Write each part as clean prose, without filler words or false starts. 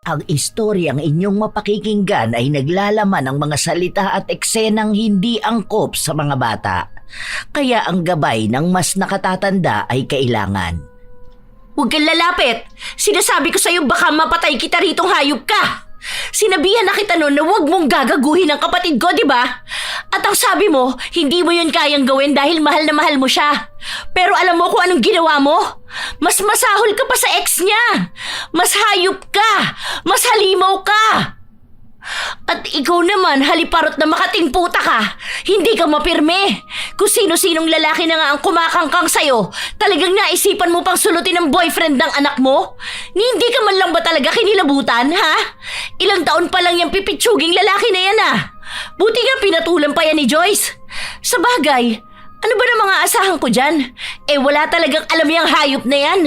Ang istoryang inyong mapakikinggan ay naglalaman ng mga salita at eksenang hindi angkop sa mga bata. Kaya ang gabay ng mas nakatatanda ay kailangan. Huwag kang lalapit! Sinasabi ko sa'yo baka mapatay kita ritong hayop ka! Sinabihan na kita noon na huwag mong gagaguhin ang kapatid ko, di ba? At ang sabi mo, hindi mo yun kayang gawin dahil mahal na mahal mo siya. Pero alam mo kung anong ginawa mo? Mas masahol ka pa sa ex niya! Mas hayop ka! Mas halimaw ka! At ikaw naman, haliparot na makating puta ka. Hindi ka mapirme. Kung sino-sinong lalaki na nga ang kumakangkang sa'yo, talagang naisipan mo pang sulutin ang boyfriend ng anak mo? Hindi ka man lang ba talaga kinilabutan, ha? Ilang taon pa lang yung pipitsuging lalaki na yan, Buti nga pinatulan pa yan ni Joyce. Sa bagay, ano ba na mga asahan ko dyan? Wala talagang alam yung hayop na yan.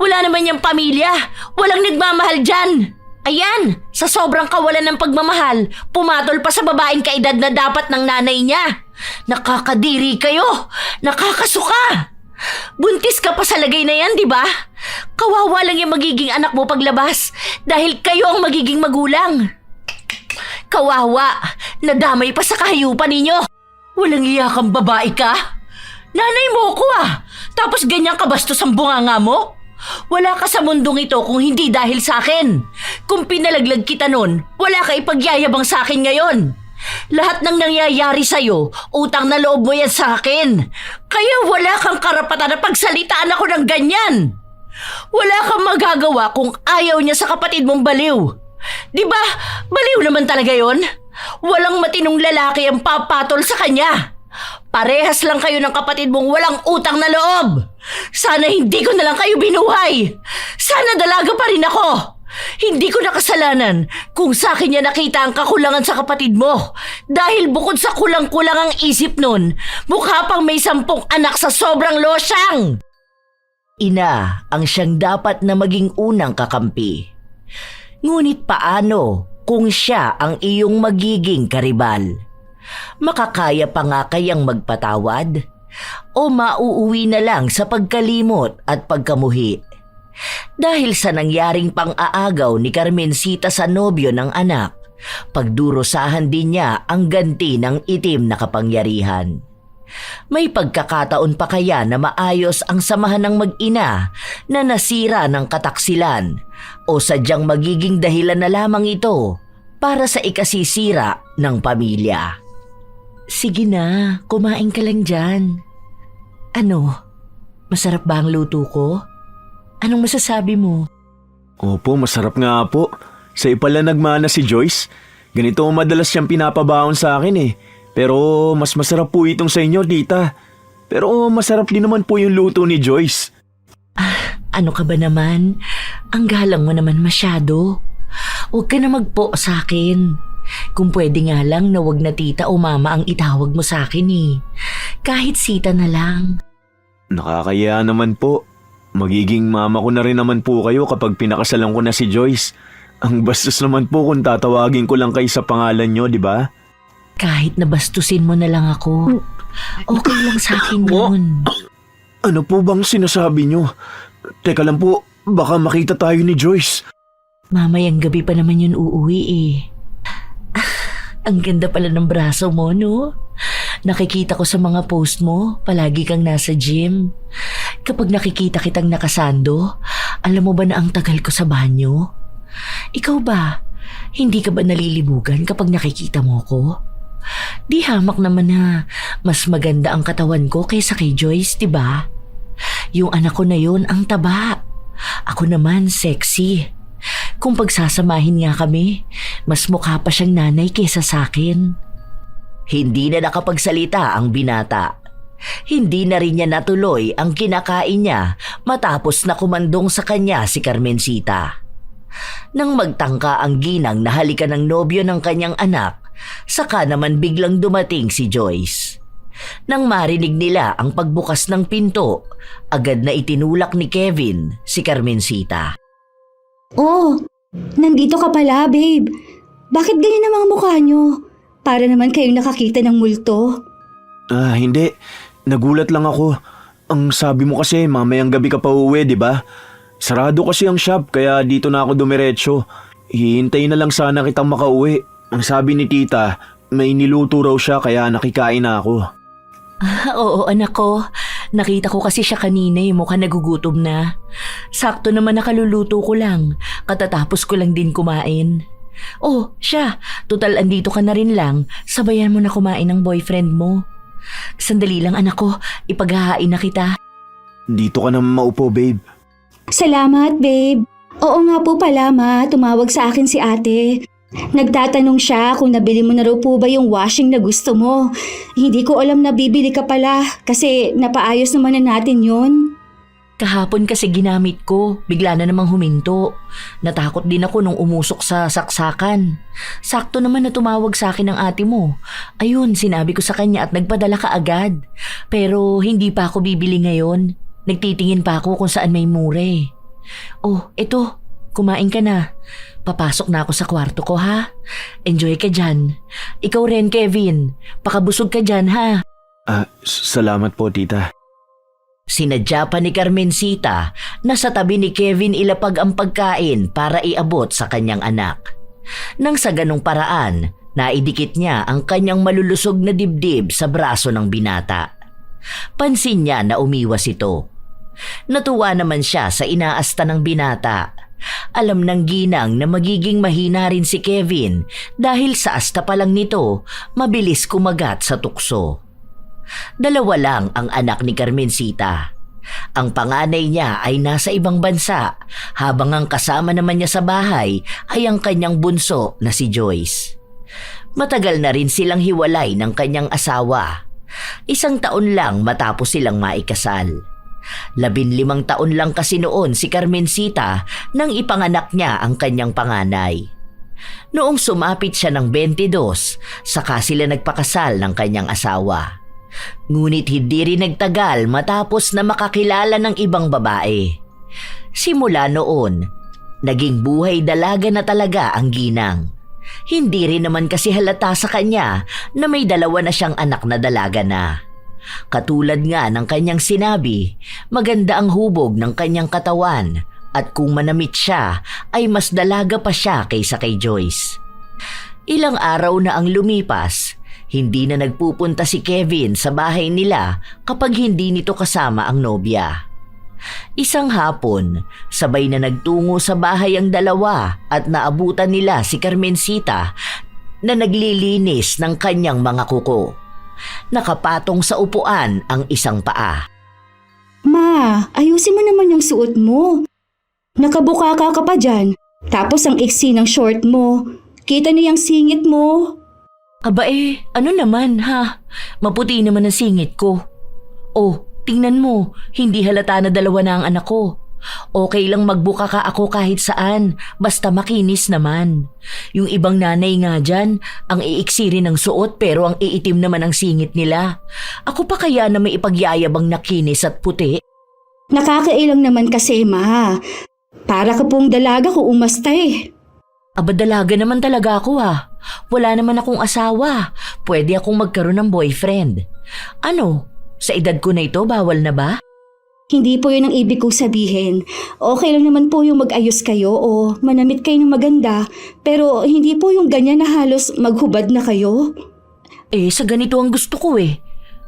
Wala naman yung pamilya. Walang nagmamahal dyan. Ayan, sa sobrang kawalan ng pagmamahal, pumatol pa sa babaeng kaedad na dapat ng nanay niya. Nakakadiri kayo! Nakakasuka! Buntis ka pa sa lagay na yan, di ba? Kawawa lang yung magiging anak mo paglabas dahil kayo ang magiging magulang. Kawawa! Nadamay pa sa kahayupan ninyo! Walang iya kang babae ka? Nanay mo ko Tapos ganyan kabastos ang bunganga mo? Wala ka sa mundong ito kung hindi dahil sa akin. Kung pinalaglag kita nun, wala ka ipagyayabang sa akin ngayon. Lahat ng nangyayari sa'yo, utang na loob mo yan sa akin. Kaya wala kang karapatan na pagsalitaan ako ng ganyan. Wala kang magagawa kung ayaw niya sa kapatid mong baliw. Di ba? Baliw naman talaga yon. Walang matinong lalaki ang papatol sa kanya. Parehas lang kayo ng kapatid mong walang utang na loob. Sana hindi ko na lang kayo binuhay. Sana dalaga pa rin ako. Hindi ko nakasalanan kung sa akin niya nakita ang kakulangan sa kapatid mo. Dahil bukod sa kulang-kulang ang isip nun, mukha pang may 10 anak sa sobrang losyang. Ina ang siyang dapat na maging unang kakampi. Ngunit paano kung siya ang iyong magiging karibal? Makakaya pa nga kayang magpatawad? O mauuwi na lang sa pagkalimot at pagkamuhi? Dahil sa nangyaring pang-aagaw ni Carmencita sa nobyo ng anak, pagdurusahan din niya ang ganti ng itim na kapangyarihan. May pagkakataon pa kaya na maayos ang samahan ng mag-ina na nasira ng kataksilan o sadyang magiging dahilan na lamang ito para sa ikasisira ng pamilya? Sige na, kumain ka lang dyan. Ano? Masarap ba ang luto ko? Anong masasabi mo? Opo, masarap nga po. Sa ipala nagmana si Joyce. Ganito madalas siyang pinapabaon sa akin Pero mas masarap po itong sa inyo, tita. Pero masarap din naman po yung luto ni Joyce. Ano ka ba naman? Ang galang mo naman masyado. Huwag ka na magpo sa akin. Kung pwede nga lang na wag na tita o mama ang itawag mo sa akin Kahit Sita na lang. Nakakaya naman po. Magiging mama ko na rin naman po kayo kapag pinakasalan ko na si Joyce. Ang bastos naman po kung tatawagin ko lang kayo sa pangalan nyo, di ba? Kahit nabastusin mo na lang ako, okay lang sa akin yun. Ano po bang sinasabi nyo? Teka lang po, baka makita tayo ni Joyce. Mamayang gabi pa naman yun uuwi Ang ganda pala ng braso mo, no? Nakikita ko sa mga post mo, palagi kang nasa gym. Kapag nakikita kitang nakasando, alam mo ba na ang tagal ko sa banyo? Ikaw ba? Hindi ka ba nalilibugan kapag nakikita mo ko? Di hamak naman na mas maganda ang katawan ko kaysa kay Joyce, di ba? Yung anak ko na yun ang taba. Ako naman sexy. Kung pagsasamahin nga kami, mas mukha pa siyang nanay kaysa sa akin. Hindi na nakapagsalita ang binata. Hindi na rin niya natuloy ang kinakain niya matapos na kumandong sa kanya si Carmencita. Nang magtangka ang ginang na halikan ng nobyo ng kanyang anak, saka naman biglang dumating si Joyce. Nang marinig nila ang pagbukas ng pinto, agad na itinulak ni Kevin si Carmencita. Oh, nandito ka pala, babe. Bakit ganyan ang mga mukha nyo? Para naman kayong nakakita ng multo. Hindi. Nagulat lang ako. Ang sabi mo kasi, mamayang gabi ka pa uwi, di ba? Sarado kasi ang shop, kaya dito na ako dumiretso. Hihintayin na lang sana kitang makauwi. Ang sabi ni tita, may niluto raw siya kaya nakikain na ako. Oo anak ko, nakita ko kasi siya kanina mukhang nagugutom na. Sakto naman nakaluluto ko lang, katatapos ko lang din kumain. Oh, siya, tutal andito ka na rin lang, sabayan mo na kumain ng boyfriend mo. Sandali lang anak ko, ipaghahain na kita. Dito ka na maupo, babe. Salamat, babe. Oo nga po pala, ma. Tumawag sa akin si ate. Nagtatanong siya kung nabili mo na raw po ba yung washing na gusto mo. Hindi ko alam na bibili ka pala kasi napaayos naman na natin yun. Kahapon kasi ginamit ko, bigla na namang huminto. Natakot din ako nung umusok sa saksakan. Sakto naman na tumawag sa akin ng ate mo. Ayun, sinabi ko sa kanya at nagpadala ka agad. Pero hindi pa ako bibili ngayon. Nagtitingin pa ako kung saan may mure. Oh, eto, kumain ka na. Papasok na ako sa kwarto ko ha. Enjoy ka dyan. Ikaw rin, Kevin. Pakabusog ka dyan ha. Salamat po, tita. Sinadya pa ni Carmencita na sa tabi ni Kevin ilapag ang pagkain para iabot sa kanyang anak. Nang sa ganong paraan, naidikit niya ang kanyang malulusog na dibdib sa braso ng binata. Pansin niya na umiwas ito. Natuwa naman siya sa inaasta ng binata. Alam ng ginang na magiging mahina rin si Kevin dahil sa asta pa lang nito, mabilis kumagat sa tukso. 2 lang ang anak ni Carmencita. Ang panganay niya ay nasa ibang bansa habang ang kasama naman niya sa bahay ay ang kanyang bunso na si Joyce. Matagal na rin silang hiwalay ng kanyang asawa. 1 taon lang matapos silang maikasal. 15 taon lang kasi noon si Carmencita nang ipanganak niya ang kanyang panganay. Noong sumapit siya ng 22, saka sila nagpakasal ng kanyang asawa. Ngunit hindi rin nagtagal matapos na makakilala ng ibang babae. Simula noon, naging buhay dalaga na talaga ang ginang. Hindi rin naman kasi halata sa kanya na may 2 na siyang anak na dalaga na. Katulad nga ng kanyang sinabi, maganda ang hubog ng kanyang katawan at kung manamit siya ay mas dalaga pa siya kaysa kay Joyce. Ilang araw na ang lumipas, hindi na nagpupunta si Kevin sa bahay nila kapag hindi nito kasama ang nobya. Isang hapon, sabay na nagtungo sa bahay ang 2 at naabutan nila si Carmencita na naglilinis ng kanyang mga kuko. Nakapatong sa upuan ang isang paa. Ma, ayusin mo naman yung suot mo. Nakabukaka ka pa dyan. Tapos ang iksi ng short mo. Kita niyo yung singit mo. Aba ano naman ha? Maputi naman ang singit ko. Oh, tingnan mo, hindi halata na 2 na ang anak ko. Okay lang magbuka ka ako kahit saan, basta makinis naman. Yung ibang nanay nga dyan, ang iiksi rin ng suot pero ang iitim naman ang singit nila. Ako pa kaya na may ipagyayabang na kinis at puti? Nakakailang naman kasi, ma. Para ka pong dalaga kung umasta eh. Aba dalaga naman talaga ako ha. Wala naman akong asawa. Pwede akong magkaroon ng boyfriend. Ano? Sa edad ko na ito, bawal na ba? Hindi po yun ang ibig kong sabihin. Okay lang naman po yung mag-ayos kayo o manamit kayo ng maganda, pero hindi po yung ganyan na halos maghubad na kayo. Sa ganito ang gusto ko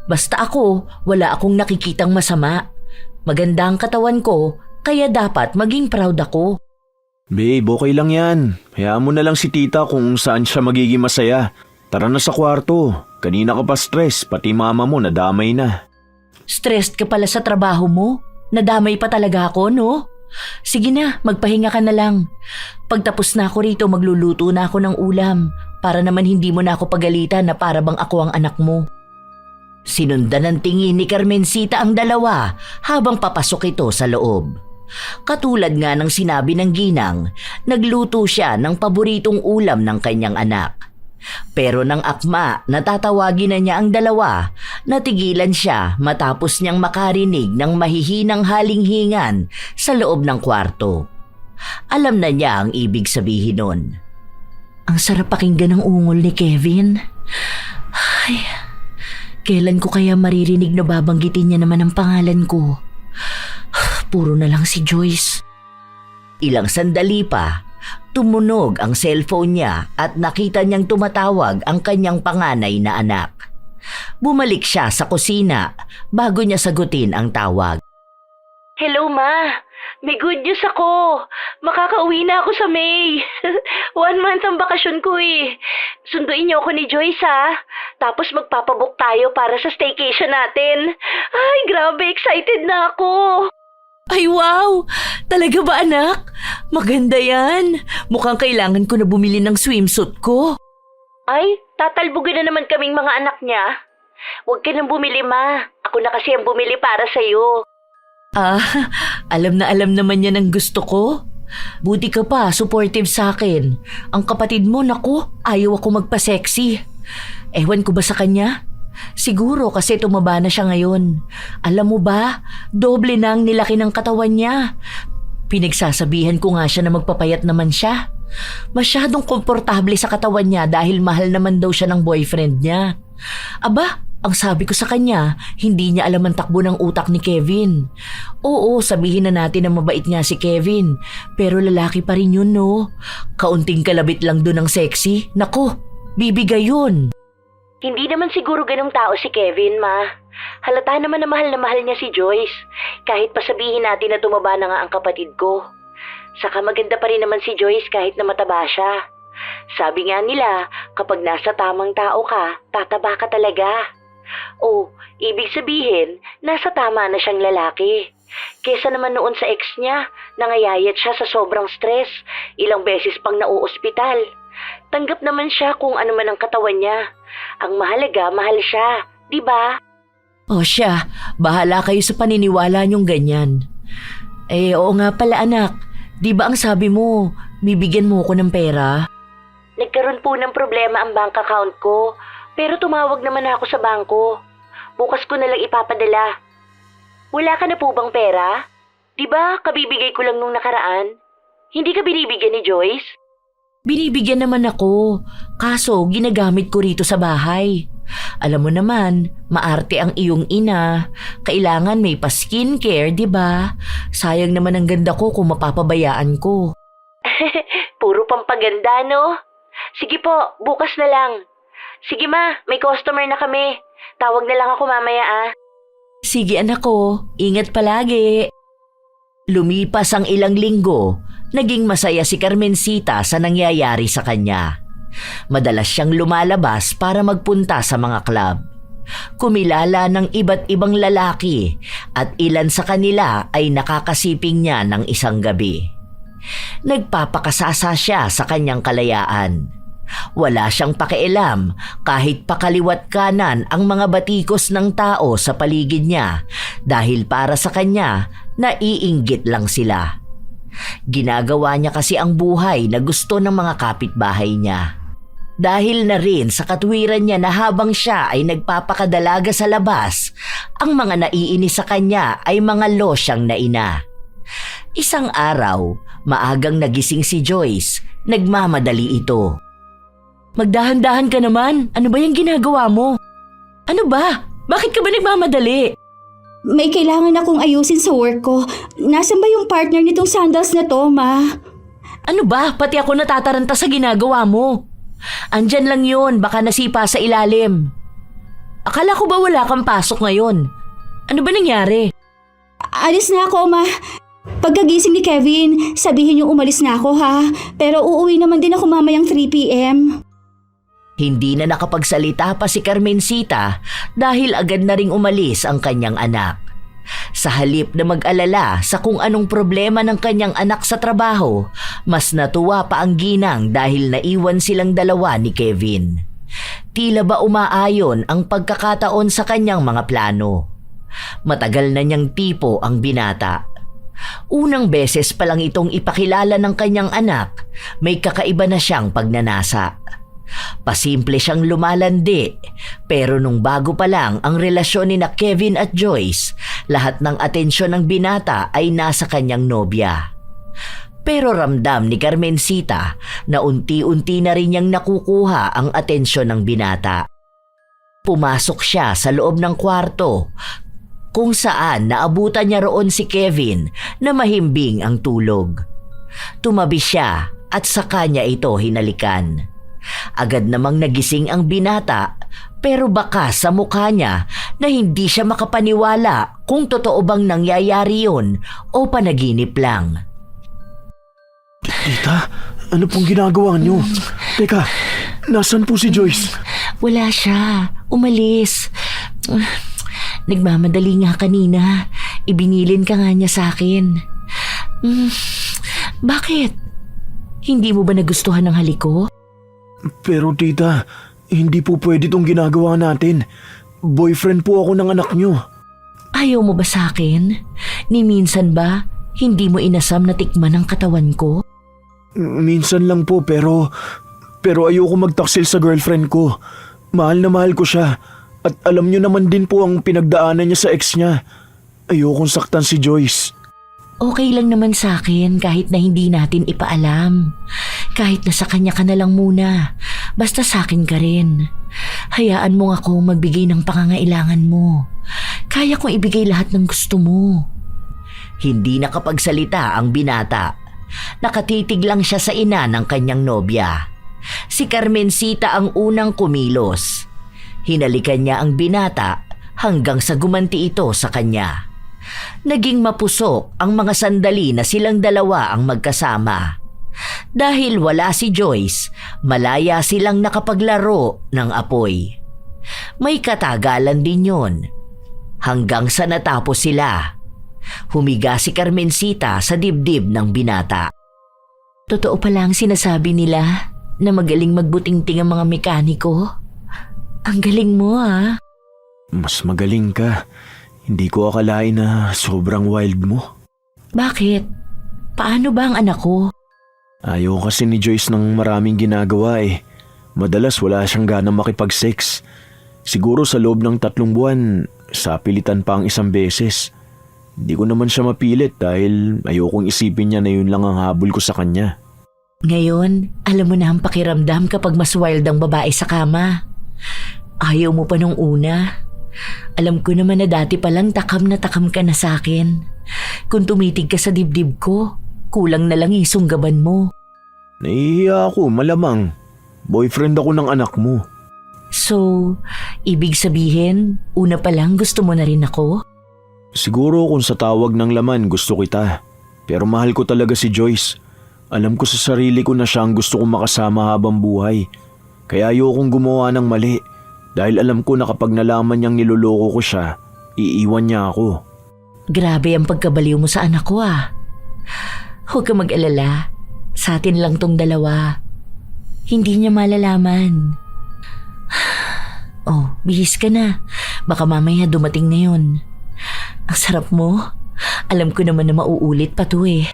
Basta ako, wala akong nakikitang masama. Maganda ang katawan ko, kaya dapat maging proud ako. Babe, okay lang yan. Hayaan mo na lang si tita kung saan siya magiging masaya. Tara na sa kwarto. Kanina ka pa stress, pati mama mo nadamay na. Stressed ka pala sa trabaho mo? Nadamay pa talaga ako, no? Sige na, magpahinga ka na lang. Pagtapos na ako rito, magluluto na ako ng ulam para naman hindi mo na ako pagalitan na para bang ako ang anak mo. Sinundan ng tingin ni Carmencita ang 2 habang papasok ito sa loob. Katulad nga ng sinabi ng ginang, nagluto siya ng paboritong ulam ng kanyang anak. Pero nang akma na tatawagin na niya ang 2, natigilan siya matapos niyang makarinig ng mahihinang halinghingan sa loob ng kwarto. Alam na niya ang ibig sabihin nun. Ang sarap pakinggan ng ungol ni Kevin. Ay, kailan ko kaya maririnig na babanggitin niya naman ang pangalan ko? Puro na lang si Joyce. Ilang sandali pa, Tumunog ang cellphone niya at nakita niyang tumatawag ang kanyang panganay na anak. Bumalik siya sa kusina bago niya sagutin ang tawag. Hello, Ma. May good news ako. Makakauwi na ako sa May. 1 month ang bakasyon ko eh. Sunduin niyo ako ni Joyce ha. Tapos magpapabook tayo para sa staycation natin. Ay, grabe. Excited na ako. Ay wow! Talaga ba anak? Maganda yan. Mukhang kailangan ko na bumili ng swimsuit ko. Ay, tatalbugin na naman kaming mga anak niya. Huwag ka nang bumili, Ma. Ako na kasi ang bumili para sa'yo. Ah, alam na alam naman yan ang gusto ko. Buti ka pa, supportive sa akin. Ang kapatid mo, naku, ayaw ako magpa-sexy. Ewan ko ba sa kanya? Siguro kasi tumaba na siya ngayon. Alam mo ba, doble na ang nilaki ng katawan niya. Pinagsasabihan ko nga siya na magpapayat naman siya. Masyadong komportable sa katawan niya dahil mahal naman daw siya ng boyfriend niya. Aba, ang sabi ko sa kanya, hindi niya alam ang takbo ng utak ni Kevin. Oo, sabihin na natin na mabait nga si Kevin, pero lalaki pa rin yun, no? Kaunting kalabit lang dun ng sexy. Nako, bibigay yun. Hindi naman siguro ganong tao si Kevin, Ma. Halata naman na mahal niya si Joyce. Kahit pa sabihin natin na tumaba na nga ang kapatid ko. Saka maganda pa rin naman si Joyce kahit na mataba siya. Sabi nga nila, kapag nasa tamang tao ka, tataba ka talaga. Oh, ibig sabihin, nasa tama na siyang lalaki. Kesa naman noon sa ex niya, nangayayat siya sa sobrang stress, ilang beses pang nauospital. Tanggap naman siya kung ano man ang katawan niya. Ang mahalaga, mahal siya, di ba? O siya, bahala kayo sa paniniwala niyong ganyan. Eh, oo nga pala anak, di ba ang sabi mo, bibigyan mo ko ng pera? Nagkaroon po ng problema ang bank account ko, pero tumawag naman ako sa bangko. Bukas ko na lang ipapadala. Wala ka na po bang pera? Di ba kabibigay ko lang nung nakaraan? Hindi ka binibigyan ni Joyce? Binibigyan naman ako, kaso ginagamit ko rito sa bahay. Alam mo naman, maarte ang iyong ina. Kailangan may pa-skincare, di ba? Sayang naman ang ganda ko kung mapapabayaan ko. Puro pampaganda, no? Sige po, bukas na lang. Sige ma, may customer na kami. Tawag na lang ako mamaya ah. Sige anak ko, ingat palagi. Lumipas ang ilang linggo, naging masaya si Carmencita sa nangyayari sa kanya. Madalas siyang lumalabas para magpunta sa mga club. Kumilala ng iba't ibang lalaki at ilan sa kanila ay nakakasiping niya ng isang gabi. Nagpapakasasa siya sa kanyang kalayaan. Wala siyang pakialam kahit pakaliwat kanan ang mga batikos ng tao sa paligid niya dahil para sa kanya, naiinggit lang sila. Ginagawa niya kasi ang buhay na gusto ng mga kapitbahay niya. Dahil na rin sa katwiran niya na habang siya ay nagpapakadalaga sa labas, ang mga naiinis sa kanya ay mga losyang na ina. Isang araw, maagang nagising si Joyce, nagmamadali ito. Magdahan-dahan ka naman. Ano ba yung ginagawa mo? Ano ba? Bakit ka ba nagmamadali? May kailangan akong ayusin sa work ko. Nasaan ba yung partner nitong sandals na to, Ma? Ano ba? Pati ako natataranta sa ginagawa mo. Andyan lang yun, baka nasipa sa ilalim. Akala ko ba wala kang pasok ngayon? Ano ba nangyari? Alis na ako, Ma. Pagkagising ni Kevin, sabihin niyo umalis na ako ha. Pero uuwi naman din ako mamayang 3 p.m. Hindi na nakapagsalita pa si Carmencita dahil agad na ring umalis ang kanyang anak. Sa halip na mag-alala sa kung anong problema ng kanyang anak sa trabaho, mas natuwa pa ang ginang dahil naiwan silang dalawa ni Kevin. Tila ba umaayon ang pagkakataon sa kanyang mga plano. Matagal na niyang tipo ang binata. Unang beses pa lang itong ipakilala ng kanyang anak, may kakaiba na siyang pagnanasa. Pasimple siyang lumalandi, pero nung bago pa lang ang relasyon ni na Kevin at Joyce, lahat ng atensyon ng binata ay nasa kanyang nobya. Pero ramdam ni Carmencita na unti-unti na rin niyang nakukuha ang atensyon ng binata. Pumasok siya sa loob ng kwarto, kung saan naabutan niya roon si Kevin na mahimbing ang tulog. Tumabi siya at saka niya ito hinalikan. Agad namang nagising ang binata pero baka sa mukha niya na hindi siya makapaniwala kung totoo bang nangyayari yun o panaginip lang. Tita, ano pong ginagawa niyo? Teka, nasan po si Joyce? Wala siya. Umalis. Nagmamadali nga kanina. Ibinilin ka nga niya sa akin. Bakit? Hindi mo ba nagustuhan ng halik ko? Pero tita, hindi po pwede tong ginagawa natin. Boyfriend po ako ng anak niyo. Ayaw mo ba sa akin? Ni minsan ba, hindi mo inasam na tikman ang katawan ko? Minsan lang po pero ayoko magtaksil sa girlfriend ko. Mahal na mahal ko siya. At alam niyo naman din po ang pinagdaanan niya sa ex niya. Ayokong saktan si Joyce. Okay lang naman sa akin kahit na hindi natin ipaalam. Kahit na sa kanya ka na lang muna. Basta sa akin ka rin. Hayaan mo ako magbigay ng pangangailangan mo. Kaya kong ibigay lahat ng gusto mo. Hindi nakapagsalita ang binata. Nakatitig lang siya sa ina ng kanyang nobya. Si Carmencita ang unang kumilos. Hinalikan niya ang binata hanggang sa gumanti ito sa kanya. Naging mapusok ang mga sandali na silang dalawa ang magkasama. Dahil wala si Joyce, malaya silang nakapaglaro ng apoy. May katagalan din yun. Hanggang sa natapos sila. Humiga si Carmencita sa dibdib ng binata. Totoo pala ang sinasabi nila na magaling magbutingting ang mga mekaniko. Ang galing mo ah. Mas magaling ka. Hindi ko akalain na sobrang wild mo. Bakit? Paano ba ang anak ko? Ayaw kasi ni Joyce ng maraming ginagawa eh. Madalas wala siyang ganang makipag-sex. Siguro sa loob ng 3 buwan, sapilitan pa ang 1 beses. Hindi ko naman siya mapilit dahil ayokong isipin niya na yun lang ang habol ko sa kanya. Ngayon, alam mo na ang pakiramdam kapag mas wild ang babae sa kama. Ayaw mo pa nung una. Alam ko naman na dati palang takam ka na sa akin. Kung tumitig ka sa dibdib ko, kulang na lang isunggaban mo. Nahihiya ako, malamang. Boyfriend ako ng anak mo. So, ibig sabihin, una pa lang gusto mo na rin ako? Siguro kung sa tawag ng laman gusto kita. Pero mahal ko talaga si Joyce. Alam ko sa sarili ko na siya ang gusto kong makasama habang buhay. Kaya ayokong gumawa ng mali. Dahil alam ko na kapag nalaman niyang niloloko ko siya, iiwan niya ako. Grabe ang pagkabaliw mo sa anak ko ah. Huwag ka mag-alala. Sa atin lang tong dalawa. Hindi niya malalaman. Oh, bihis ka na. Baka mamaya dumating na yun. Ang sarap mo. Alam ko naman na mauulit pa to eh.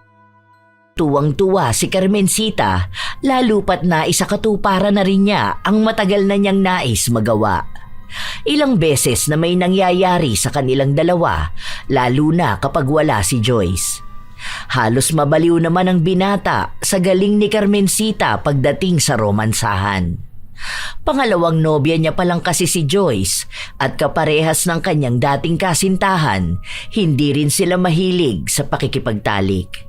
Tuwang-tuwa si Carmencita, lalo pat na isakatuparan na rin niya ang matagal na niyang nais magawa. Ilang beses na may nangyayari sa kanilang dalawa, lalo na kapag wala si Joyce. Halos mabaliw naman ang binata sa galing ni Carmencita pagdating sa romansahan. Pangalawang nobya niya palang kasi si Joyce at kaparehas ng kanyang dating kasintahan, hindi rin sila mahilig sa pakikipagtalik.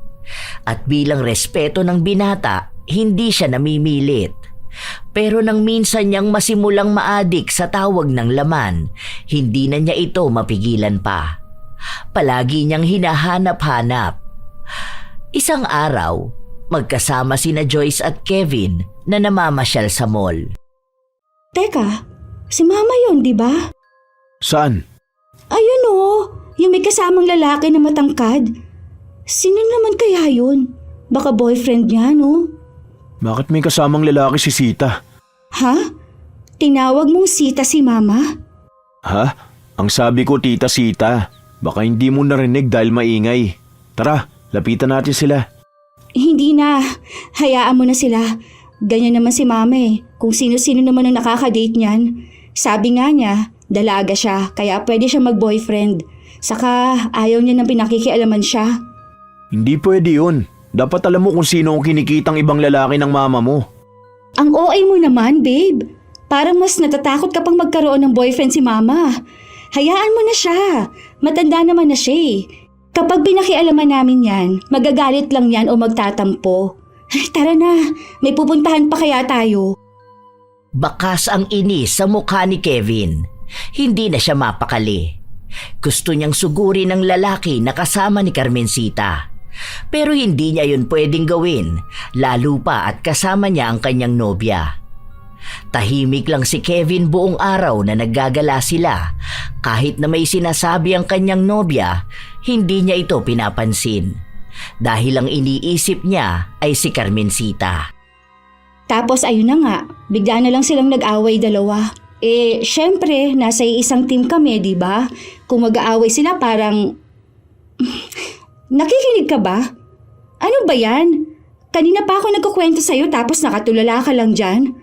At bilang respeto ng binata, hindi siya namimilit. Pero nang minsan niyang masimulang maadik sa tawag ng laman, hindi na niya ito mapigilan pa. Palagi niyang hinahanap-hanap. Isang araw, magkasama sina Joyce at Kevin na namamasyal sa mall. Teka, si Mama yun, di ba? Saan? Ayun oh, yung may kasamang lalaki na matangkad. Sino naman kaya yun? Baka boyfriend niya, no? Bakit may kasamang lalaki si Sita? Ha? Tinawag mong Sita si Mama? Ha? Ang sabi ko Tita Sita. Baka hindi mo narinig dahil maingay. Tara, lapitan natin sila. Hindi na. Hayaan mo na sila. Ganyan naman si Mama eh. Kung sino-sino naman ang nakakadate niyan. Sabi nga niya, dalaga siya kaya pwede siya mag-boyfriend. Saka ayaw niya nang pinakikialaman siya. Hindi pwede yun. Dapat alam mo kung sino ang kinikitang ibang lalaki ng mama mo. Ang OA mo naman, babe. Parang mas natatakot ka pang magkaroon ng boyfriend si Mama. Hayaan mo na siya. Matanda naman na siya eh. Kapag pinakialaman namin yan, magagalit lang yan o magtatampo. Tara na, may pupuntahan pa kaya tayo. Bakas ang inis sa mukha ni Kevin. Hindi na siya mapakali. Gusto niyang sugurin ng lalaki na kasama ni Carmencita. Pero hindi niya yun pwedeng gawin, lalo pa at kasama niya ang kanyang nobya. Tahimik lang si Kevin buong araw na naggagala sila. Kahit na may sinasabi ang kanyang nobya, hindi niya ito pinapansin. Dahil ang iniisip niya ay si Carmencita. Tapos ayun na nga, bigla na lang silang nag-away dalawa. Syempre, nasa isang team kami, di ba? Kung mag-aaway sila parang... Nakikinig ka ba? Ano ba yan? Kanina pa ako nagkukwento sa'yo tapos nakatulala ka lang dyan.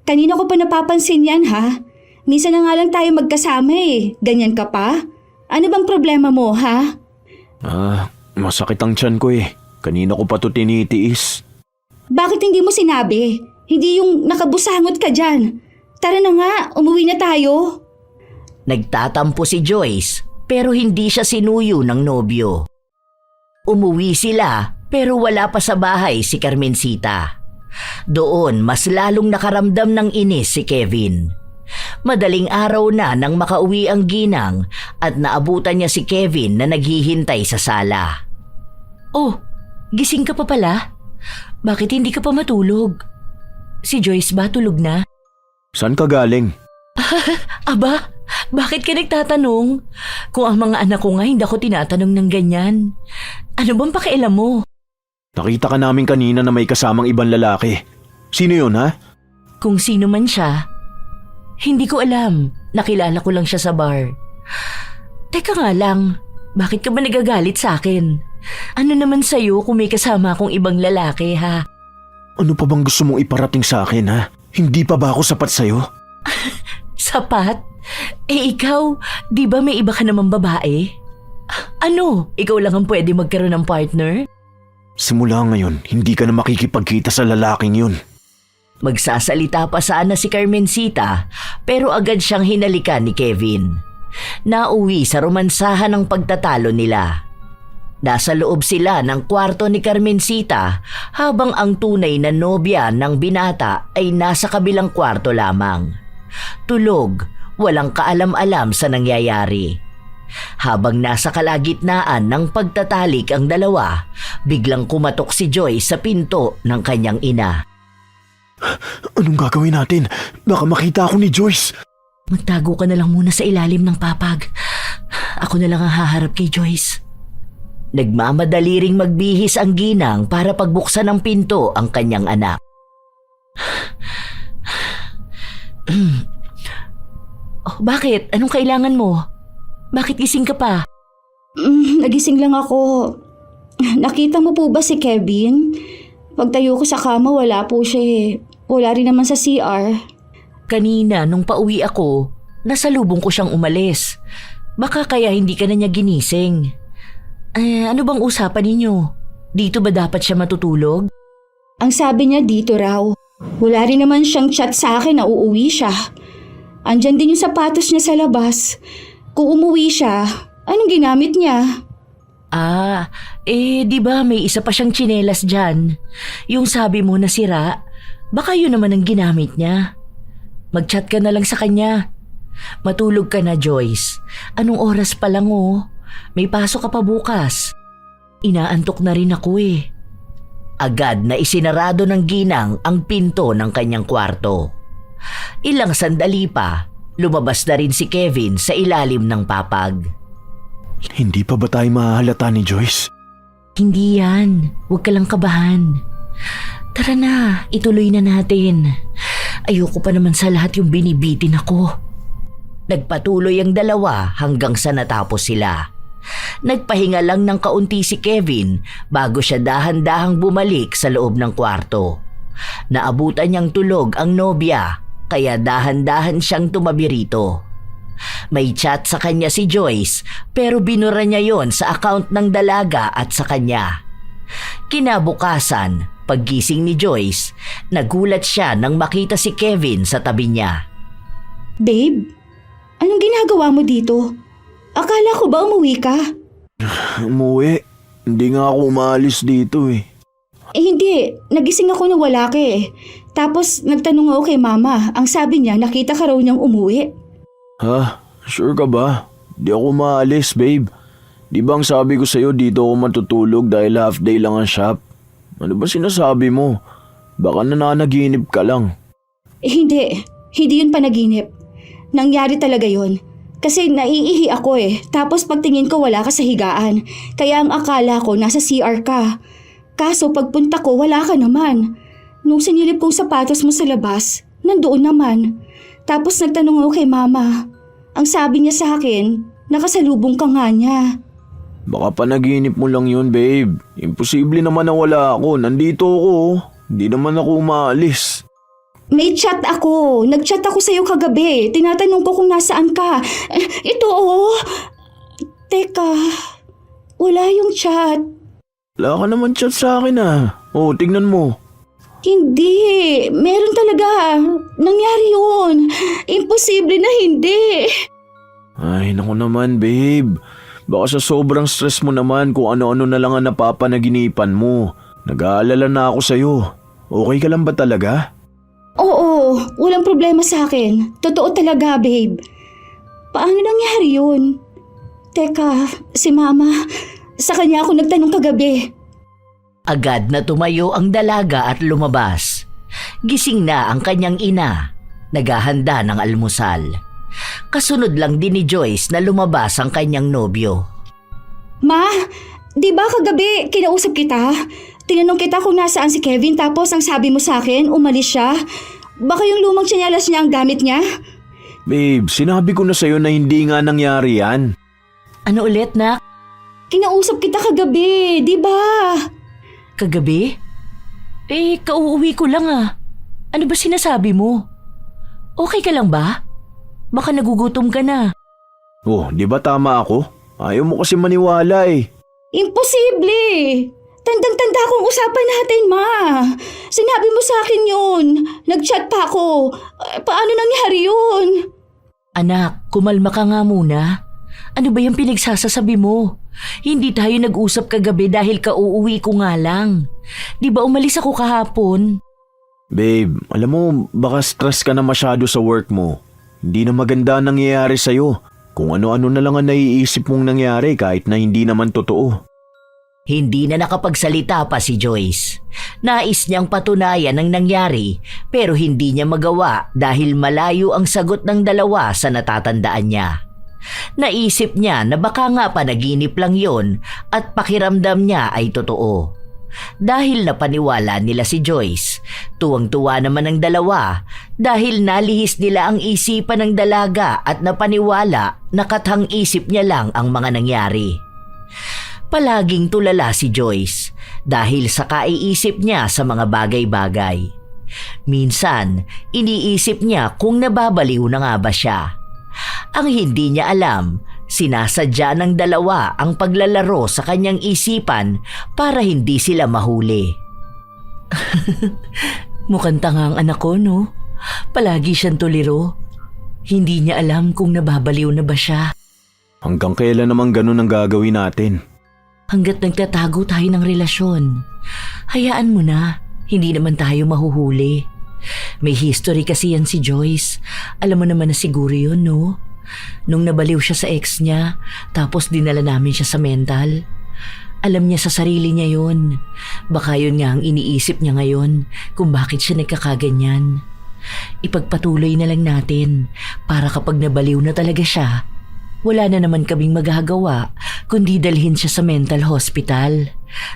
Kanina ko pa napapansin yan ha. Minsan na nga lang tayo magkasama Ganyan ka pa? Ano bang problema mo ha? Masakit ang tiyan ko eh. Kanina ko pa to tinitiis. Bakit hindi mo sinabi? Hindi yung nakabusangot ka dyan. Tara na nga, umuwi na tayo. Nagtatampo si Joyce pero hindi siya sinuyo ng nobyo. Umuwi sila pero wala pa sa bahay si Carmencita. Doon mas lalong nakaramdam ng inis si Kevin. Madaling araw na nang makauwi ang ginang at naabutan niya si Kevin na naghihintay sa sala. Oh, gising ka pa pala? Bakit hindi ka pa matulog? Si Joyce ba tulog na? Saan ka galing? Aba, bakit ka nagtatanong? Kung ang mga anak ko nga hindi ako tinatanong ng ganyan. Ano bang pakialam mo? Nakita ka namin kanina na may kasamang ibang lalaki. Sino yun ha? Kung sino man siya, hindi ko alam. Nakilala ko lang siya sa bar. Teka nga lang, bakit ka ba nagagalit sa akin? Ano naman sa'yo kung may kasama akong ibang lalaki ha? Ano pa bang gusto mong iparating sa akin ha? Hindi pa ba ako sapat sa'yo? Sapat? Ikaw, di ba may iba ka namang babae? Ano, ikaw lang ang pwede magkaroon ng partner? Simula ngayon, hindi ka na makikipagkita sa lalaking yun. Magsasalita pa sana si Carmencita pero agad siyang hinalikan ni Kevin. Nauwi sa romansahan ng pagtatalo nila. Nasa loob sila ng kwarto ni Carmencita habang ang tunay na nobya ng binata ay nasa kabilang kwarto lamang. Tulog, walang kaalam-alam sa nangyayari. Habang nasa kalagitnaan ng pagtatalik ang dalawa, biglang kumatok si Joyce sa pinto ng kanyang ina. Anong gagawin natin? Baka makita ako ni Joyce. Magtago ka na lang muna sa ilalim ng papag. Ako na lang ang haharap kay Joyce. Nagmamadali ring magbihis ang ginang para pagbuksan ng pinto ang kanyang anak. Oh, bakit? Anong kailangan mo? Bakit gising ka pa? Nagising lang ako. Nakita mo po ba si Kevin? Pagtayo ko sa kama, wala po siya Wala rin naman sa CR. Kanina, nung pauwi ako, nasalubong ko siyang umalis. Baka kaya hindi ka na niya ginising. Ano bang usapan ninyo? Dito ba dapat siya matutulog? Ang sabi niya dito raw. Wala rin naman siyang chat sa akin na uuwi siya. Andyan din yung sapatos niya sa labas. Kung umuwi siya, anong ginamit niya? Di ba may isa pa siyang tsinelas dyan? Yung sabi mo na sira, baka yun naman ang ginamit niya. Mag-chat ka na lang sa kanya. Matulog ka na, Joyce. Anong oras pa lang May pasok ka pa bukas. Inaantok na rin ako Agad na isinarado ng ginang ang pinto ng kanyang kwarto. Ilang sandali pa, lumabas na rin si Kevin sa ilalim ng papag. Hindi pa ba tayo mahalata ni Joyce? Hindi yan. Huwag ka lang kabahan. Tara na, ituloy na natin. Ayoko pa naman sa lahat yung binibitin ako. Nagpatuloy ang dalawa hanggang sa natapos sila. Nagpahinga lang ng kaunti si Kevin bago siya dahan-dahang bumalik sa loob ng kwarto. Naabutan niyang tulog ang nobya kaya dahan-dahan siyang tumabi rito. May chat sa kanya si Joyce pero binura niya yon sa account ng dalaga at sa kanya. Kinabukasan, paggising ni Joyce, nagulat siya nang makita si Kevin sa tabi niya. Babe, anong ginagawa mo dito? Akala ko ba umuwi ka? Umuwi. Hindi nga ako umaalis dito Hindi. Nagising ako na wala ka eh. Tapos nagtanong ako kay mama. Ang sabi niya, nakita ka raw niyang umuwi. Ha? Sure ka ba? Di ako maalis, babe. Di ba ang sabi ko sa'yo dito ako matutulog dahil half day lang ang shop? Ano ba sinasabi mo? Baka nananaginip ka lang. Hindi. Hindi yun panaginip. Nangyari talaga yun. Kasi naiihi ako eh. Tapos pagtingin ko wala ka sa higaan. Kaya ang akala ko nasa CR ka. Kaso pagpunta ko wala ka naman. Nung sinilip kong sapatos mo sa labas, nandoon naman. Tapos nagtanong ako kay mama. Ang sabi niya sa akin, nakasalubong ka nga niya. Baka panaginip mo lang yun, babe. Imposible naman na wala ako. Nandito ako. Hindi naman ako umaalis. May chat ako. Nag-chat ako sa'yo kagabi. Tinatanong ko kung nasaan ka. Ito oh. Teka. Wala yung chat. Wala ka naman chat sa akin ah. Oh, tignan mo. Hindi. Meron talaga. Nangyari yun. Imposible na hindi. Ay, naku naman, babe. Baka sa sobrang stress mo naman kung ano-ano na lang ang napapanaginipan mo. Nag-aalala na ako sa'yo. Okay ka lang ba talaga? Oo. Walang problema sa akin. Totoo talaga, babe. Paano nangyari yun? Teka, si mama. Sa kanya ako nagtanong kagabi. Agad na tumayo ang dalaga at lumabas. Gising na ang kanyang ina. Naghahanda ng almusal. Kasunod lang din ni Joyce na lumabas ang kanyang nobyo. Ma, di ba kagabi kinausap kita? Tinanong kita kung nasaan si Kevin tapos ang sabi mo sa akin, umalis siya. Baka yung lumang tsinelas niya ang gamit niya? Babe, sinabi ko na sa'yo na hindi nga nangyari yan. Ano ulit, nak? Kinausap kita kagabi, di ba? Kagabi? Kauuwi ko lang ah. Ano ba sinasabi mo? Okay ka lang ba? Baka nagugutom ka na. Oh, di ba tama ako? Ayaw mo kasi maniwala eh. Imposible! Tandang-tanda kong usapan natin, ma. Sinabi mo sa akin yun. Nag-chat pa ako. Paano nangyari yun? Anak, kumalma ka nga muna. Ano ba yung pinagsasasabi mo? Hindi tayo nag-usap kagabi dahil kauuwi ko nga lang. Di ba umalis ako kahapon? Babe, alam mo, baka stress ka na masyado sa work mo. Hindi na maganda ang nangyayari sa'yo. Kung ano-ano na lang ang naiisip mong nangyari kahit na hindi naman totoo. Hindi na nakapagsalita pa si Joyce. Nais niyang patunayan ang nangyari pero hindi niya magawa dahil malayo ang sagot ng dalawa sa natatandaan niya. Naisip niya na baka nga panaginip lang yon at pakiramdam niya ay totoo. Dahil napaniwala nila si Joyce, tuwang-tuwa naman ang dalawa dahil nalihis nila ang isipan ng dalaga at napaniwala na kathang isip niya lang ang mga nangyari. Palaging tulala si Joyce dahil sa kaiisip niya sa mga bagay-bagay. Minsan, iniisip niya kung nababaliw na nga ba siya. Ang hindi niya alam, sinasadya ng dalawa ang paglalaro sa kanyang isipan para hindi sila mahuli. Mukhang tanga ang anak ko, no? Palagi siyang tuliro. Hindi niya alam kung nababaliw na ba siya. Hanggang kailan naman ganun ang gagawin natin? Hanggat nagtatago tayo ng relasyon. Hayaan mo na, hindi naman tayo mahuhuli. May history kasi yan si Joyce. Alam mo naman na siguro yun, no? Nung nabaliw siya sa ex niya, tapos dinala namin siya sa mental. Alam niya sa sarili niya yun. Baka yun nga ang iniisip niya ngayon kung bakit siya nagkakaganyan. Ipagpatuloy na lang natin para kapag nabaliw na talaga siya, wala na naman kaming magagawa kundi dalhin siya sa mental hospital.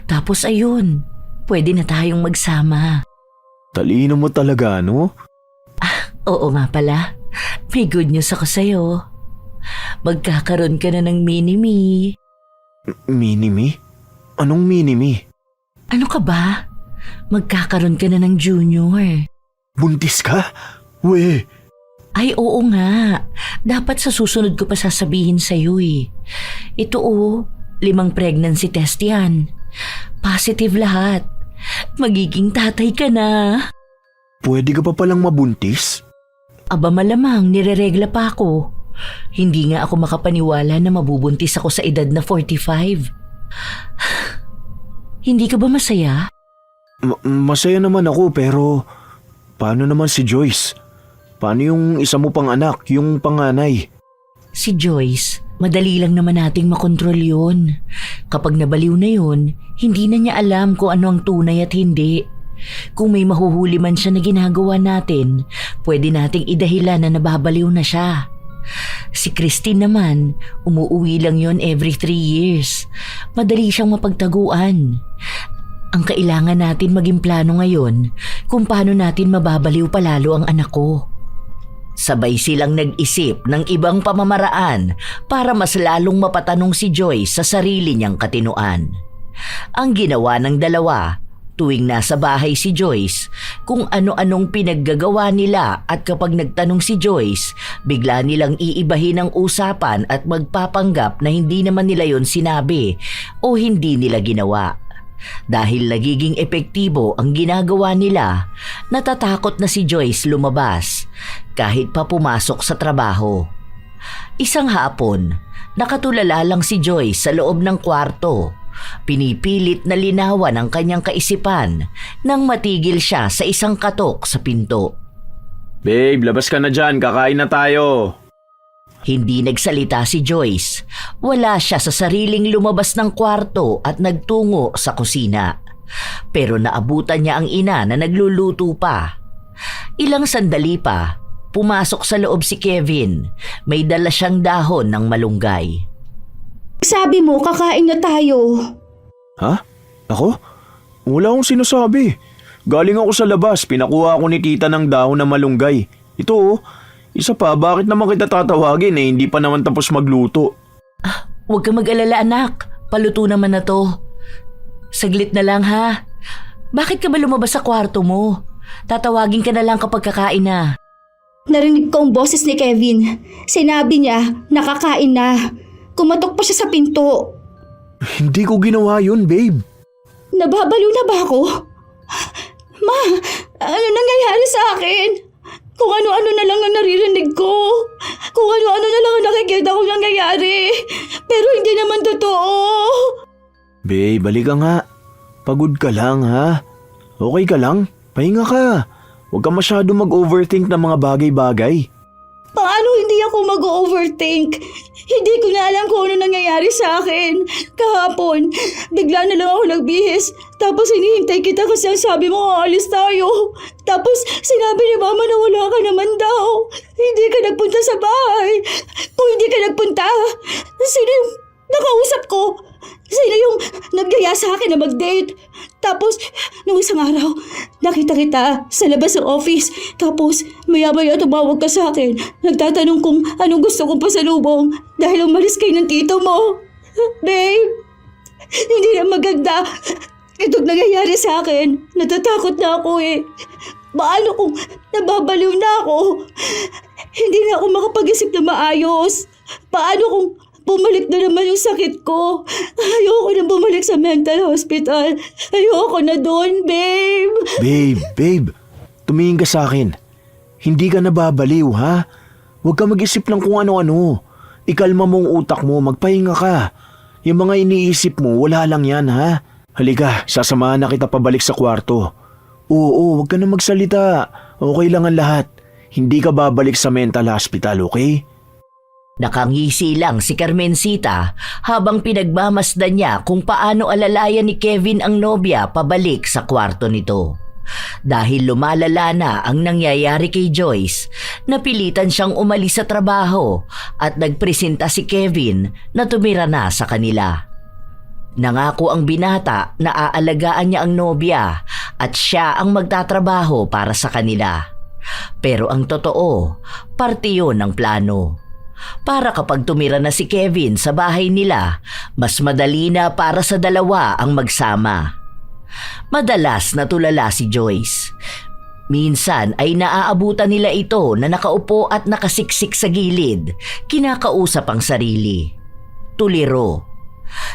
Tapos ayun, pwede na tayong magsama. Talino mo talaga, no? Oo nga pala. May good news ako sa'yo. Magkakaroon ka na ng mini-me. Mini-me? Anong mini-me? Ano ka ba? Magkakaroon ka na ng junior. Buntis ka? We! Ay oo nga. Dapat sa susunod ko pa sasabihin sa'yo eh. Ito 5 pregnancy test yan. Positive lahat. Magiging tatay ka na. Pwede ka pa palang mabuntis? Aba malamang, nireregla pa ako. Hindi nga ako makapaniwala na mabubuntis ako sa edad na 45. Hindi ka ba masaya? Masaya naman ako pero paano naman si Joyce? Paano yung isa mo pang anak, yung panganay? Si Joyce, madali lang naman nating makontrol yun. Kapag nabaliw na yun, hindi na niya alam kung ano ang tunay at hindi. Kung may mahuhuli man siya na ginagawa natin, pwede nating idahilan na nababaliw na siya. Si Christine naman, umuuwi lang yon every 3 years. Madali siyang mapagtaguan. Ang kailangan natin maging plano ngayon kung paano natin mababaliw palalo ang anak ko. Sabay silang nag-isip ng ibang pamamaraan para mas lalong mapatanong si Joyce sa sarili niyang katinuan. Ang ginawa ng dalawa, tuwing nasa bahay si Joyce, kung ano-anong pinaggagawa nila at kapag nagtanong si Joyce, bigla nilang iibahin ang usapan at magpapanggap na hindi naman nila yon sinabi o hindi nila ginawa. Dahil nagiging epektibo ang ginagawa nila, natatakot na si Joyce lumabas kahit pa pumasok sa trabaho. Isang hapon, nakatulala lang si Joyce sa loob ng kwarto. Pinipilit na linawan ang kanyang kaisipan nang matigil siya sa isang katok sa pinto. Babe, labas ka na dyan, kakain na tayo. Hindi nagsalita si Joyce. Wala siya sa sariling lumabas ng kwarto at nagtungo sa kusina. Pero naabutan niya ang ina na nagluluto pa. Ilang sandali pa, pumasok sa loob si Kevin. May dala siyang dahon ng malunggay. Sabi mo, kakain na tayo. Ha? Ako? Wala akong sinasabi. Galing ako sa labas, pinakuha ako ni tita ng dahon na malunggay. Ito oh. Isa pa, bakit naman kita tatawagin hindi pa naman tapos magluto? Huwag ka mag-alala anak, paluto naman na to. Saglit na lang ha. Bakit ka ba lumabas sa kwarto mo? Tatawagin ka na lang kapag kakain na. Narinig ko ang boses ni Kevin. Sinabi niya, nakakain na. Kumatok pa siya sa pinto. Hindi ko ginawa yun, babe. Nababaliw na ba ako? Ma, ano nangyayari sa akin? Kung ano-ano na lang ang naririnig ko. Kung ano-ano na lang ang nakikita kong nangyayari. Pero hindi naman totoo. Babe, balik ka nga. Pagod ka lang, ha? Okay ka lang? Pahinga ka. Huwag ka masyado mag-overthink ng mga bagay-bagay. Paano hindi ako mag-overthink? Hindi ko na alam kung ano nangyayari sa akin. Kahapon, bigla na lang ako nagbihis. Tapos hinihintay kita kasi ang sabi mo aalis tayo. Tapos sinabi ni mama na wala ka naman daw. Hindi ka nagpunta sa bahay. Kung hindi ka nagpunta, sino yung nakausap ko? Sino yung nagyaya sa akin na mag-date? Tapos, nung isang araw, nakita kita sa labas ng office. Tapos, maya-maya tumawag ka sa akin. Nagtatanong kung anong gusto kong pasalubong dahil umalis kayo ng tito mo. Babe, hindi na maganda. Itong nangyayari sa akin. Natatakot na ako eh. Paano kung nababaliw na ako? Hindi na ako makapag-isip na maayos. Paano kung bumalik na naman yung sakit ko? Ayoko na bumalik sa mental hospital. Ayoko na doon, babe. Babe, tumingin ka sa akin. Hindi ka nababaliw, ha? Huwag ka mag-isip lang kung ano-ano. Ikalma mo ang utak mo, magpahinga ka. Yung mga iniisip mo, wala lang yan, ha? Halika, sasamahan na kita pabalik sa kwarto. Oo, huwag ka na magsalita. Okay lang ang lahat. Hindi ka babalik sa mental hospital, okay? Nakangisi lang si Carmencita habang pinagmamasdan niya kung paano alalayan ni Kevin ang nobya pabalik sa kwarto nito. Dahil lumalala na ang nangyayari kay Joyce, napilitan siyang umalis sa trabaho at nagpresenta si Kevin na tumira na sa kanila. Nangako ang binata na aalagaan niya ang nobya at siya ang magtatrabaho para sa kanila. Pero ang totoo, parte yun ng plano. Para kapag tumira na si Kevin sa bahay nila, mas madali na para sa dalawa ang magsama. Madalas natulala si Joyce. Minsan ay naaabutan nila ito na nakaupo at nakasiksik sa gilid, kinakausap ang sarili. Tuliro.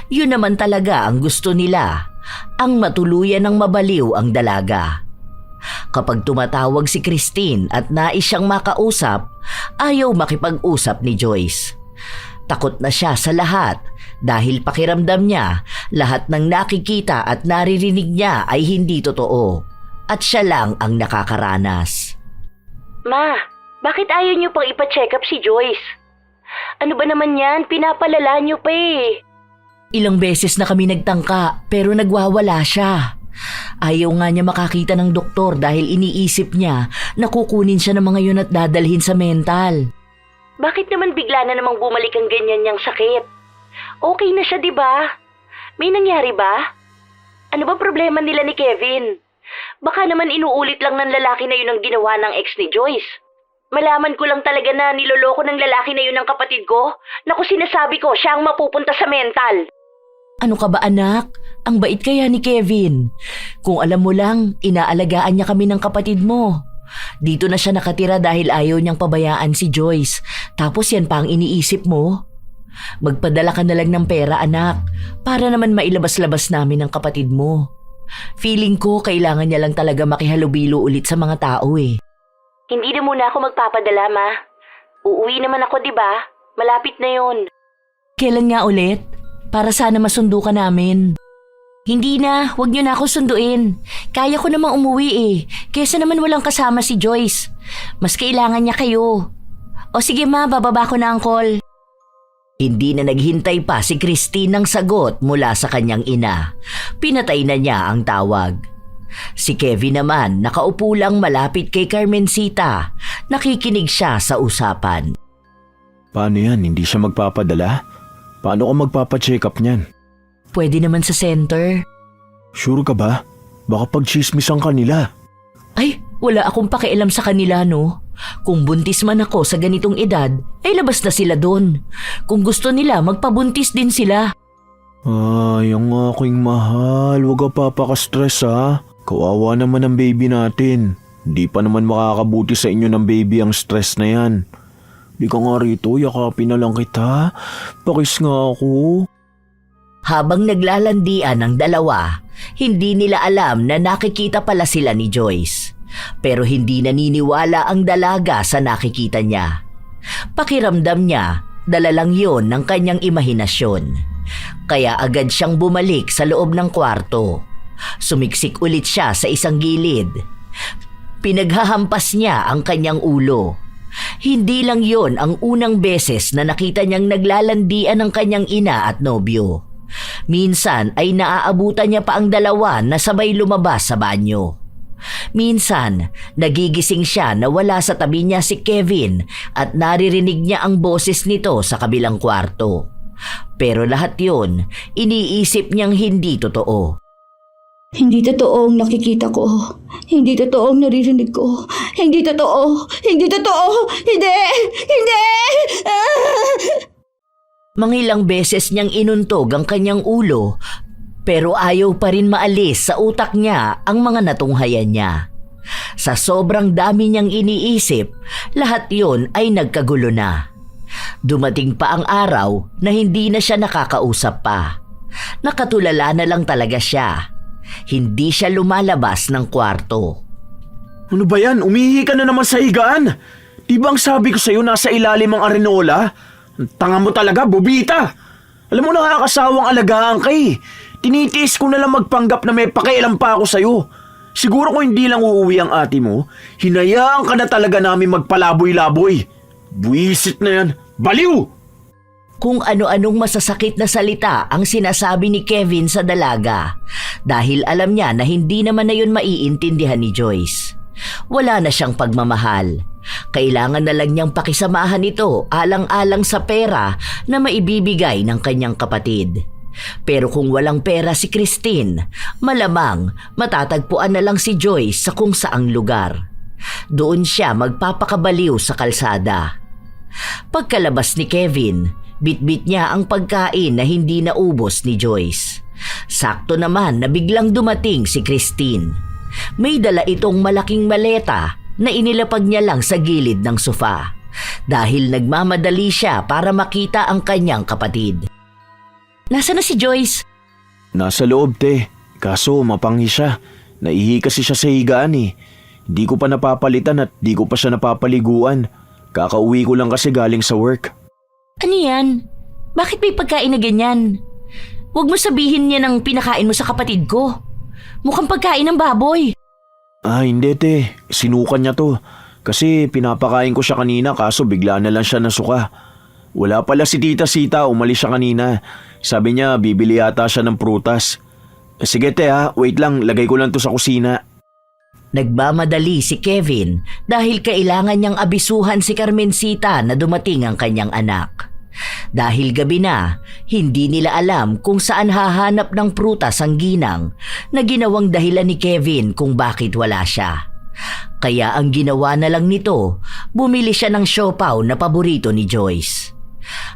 Yun naman talaga ang gusto nila, ang matuluyan ng mabaliw ang dalaga. Kapag tumatawag si Christine at nais siyang makausap, ayaw makipag-usap ni Joyce. Takot na siya sa lahat dahil pakiramdam niya lahat ng nakikita at naririnig niya ay hindi totoo at siya lang ang nakakaranas. Ma, bakit ayaw niyo pang ipa-check up si Joyce? Ano ba naman yan? Pinapalala niyo pa eh. Ilang beses na kami nagtangka pero nagwawala siya. Ayaw nga niya makakita ng doktor dahil iniisip niya na kukunin siya ng mga yun at dadalhin sa mental. Bakit naman bigla na namang bumalik ang ganyan niyang sakit? Okay na siya, di ba? May nangyari ba? Ano ba problema nila ni Kevin? Baka naman inuulit lang ng lalaki na yun ang ginawa ng ex ni Joyce. Malaman ko lang talaga na niloloko ng lalaki na yun ng kapatid ko. Naku, sinasabi ko, siya ang mapupunta sa mental. Ano ka ba anak? Ang bait kaya ni Kevin. Kung alam mo lang, inaalagaan niya kami ng kapatid mo. Dito na siya nakatira dahil ayaw niyang pabayaan si Joyce. Tapos yan pa ang iniisip mo? Magpadala ka na lang ng pera anak, para naman mailabas-labas namin ang kapatid mo. Feeling ko kailangan niya lang talaga makihalubilo ulit sa mga tao eh. Hindi na muna ako magpapadala, ma. Uuwi naman ako, di ba? Malapit na yun. Kailan nga ulit? Para sana masundo ka namin. Hindi na, wag niyo na ako sunduin. Kaya ko namang umuwi eh. Kesa naman walang kasama si Joyce. Mas kailangan niya kayo. O sige ma, bababa ko na ang call. Hindi na naghintay pa si Christine ng sagot mula sa kanyang ina. Pinatay na niya ang tawag. Si Kevin naman nakaupo lang malapit kay Carmencita. Nakikinig siya sa usapan. Paano yan? Hindi siya magpapadala? Paano ko magpapacheck up niyan? Pwede naman sa center. Sure ka ba? Baka pagchismisan ka nila. Ay, wala akong pakialam sa kanila no. Kung buntis man ako sa ganitong edad, ay labas na sila doon. Kung gusto nila, magpabuntis din sila. Ay, ang aking mahal. Huwag ka papaka-stress ha. Kawawa naman ang baby natin. Hindi pa naman makakabuti sa inyo ng baby ang stress na yan. Di ka nga rito, yakapin na lang kita. Pakis nga ako. Habang naglalandian ang dalawa, hindi nila alam na nakikita pala sila ni Joyce. Pero hindi naniniwala ang dalaga sa nakikita niya. Pakiramdam niya, dala lang yon ng kanyang imahinasyon. Kaya agad siyang bumalik sa loob ng kwarto. Sumiksik ulit siya sa isang gilid. Pinaghahampas niya ang kanyang ulo. Hindi lang yon ang unang beses na nakita niyang naglalandian ng kanyang ina at nobyo. Minsan ay naaabutan niya pa ang dalawa na sabay lumabas sa banyo. Minsan, nagigising siya na wala sa tabi niya si Kevin at naririnig niya ang boses nito sa kabilang kwarto. Pero lahat yon, iniisip niyang hindi totoo. Hindi totoo ang nakikita ko. Hindi totoo ang naririnig ko. Hindi totoo. Hindi totoo. Hindi. Hindi. Mangilang beses niyang inuntog ang kanyang ulo pero ayaw pa rin maalis sa utak niya ang mga natunghayan niya. Sa sobrang dami niyang iniisip, lahat yon ay nagkagulo na. Dumating pa ang araw na hindi na siya nakakausap pa. Nakatulala na lang talaga siya. Hindi siya lumalabas ng kwarto. Ano ba yan? Umihi ka na naman sa higaan. Di ba ang sabi ko sa'yo nasa ilalim ang arenola? Ang tanga mo talaga, bobita. Alam mo nakakasawang alagaan ka eh. Tinitiis ko na lang magpanggap na may pakialam pa ako sa'yo. Siguro kung hindi lang uuwi ang ate mo, hinayaan ka na talaga namin magpalaboy-laboy. Buwisit na yan. Baliw! Kung ano-anong masasakit na salita ang sinasabi ni Kevin sa dalaga dahil alam niya na hindi naman na yun maiintindihan ni Joyce. Wala na siyang pagmamahal. Kailangan na lang niyang pakisamahan ito alang-alang sa pera na maibibigay ng kanyang kapatid. Pero kung walang pera si Christine, malamang matatagpuan na lang si Joyce sa kung saang lugar. Doon siya magpapakabaliw sa kalsada. Pagkalabas ni Kevin, bitbit niya ang pagkain na hindi naubos ni Joyce. Sakto naman na biglang dumating si Christine. May dala itong malaking maleta na inilapag niya lang sa gilid ng sofa dahil nagmamadali siya para makita ang kanyang kapatid. Nasaan na si Joyce? Nasa loob, te. Kaso mapanghi siya. Naihi kasi siya sa higaan eh. Di ko pa napapalitan at di ko pa siya napapaliguan. Kakauwi ko lang kasi galing sa work. Ano yan? Bakit may pagkain na ganyan? Huwag mo sabihin niya ng pinakain mo sa kapatid ko. Mukhang pagkain ng baboy. Ah, hindi te. Sinukan niya to. Kasi pinapakain ko siya kanina kaso bigla na lang siya nasuka. Wala pala si Tita Sita, umalis siya kanina. Sabi niya bibili yata siya ng prutas. Sige te ha, wait lang, lagay ko lang to sa kusina. Nagmamadali si Kevin dahil kailangan niyang abisuhan si Carmencita na dumating ang kanyang anak. Dahil gabi na, hindi nila alam kung saan hahanap ng prutas ang ginang na ginawang dahilan ni Kevin kung bakit wala siya. Kaya ang ginawa na lang nito, bumili siya ng siopaw na paborito ni Joyce.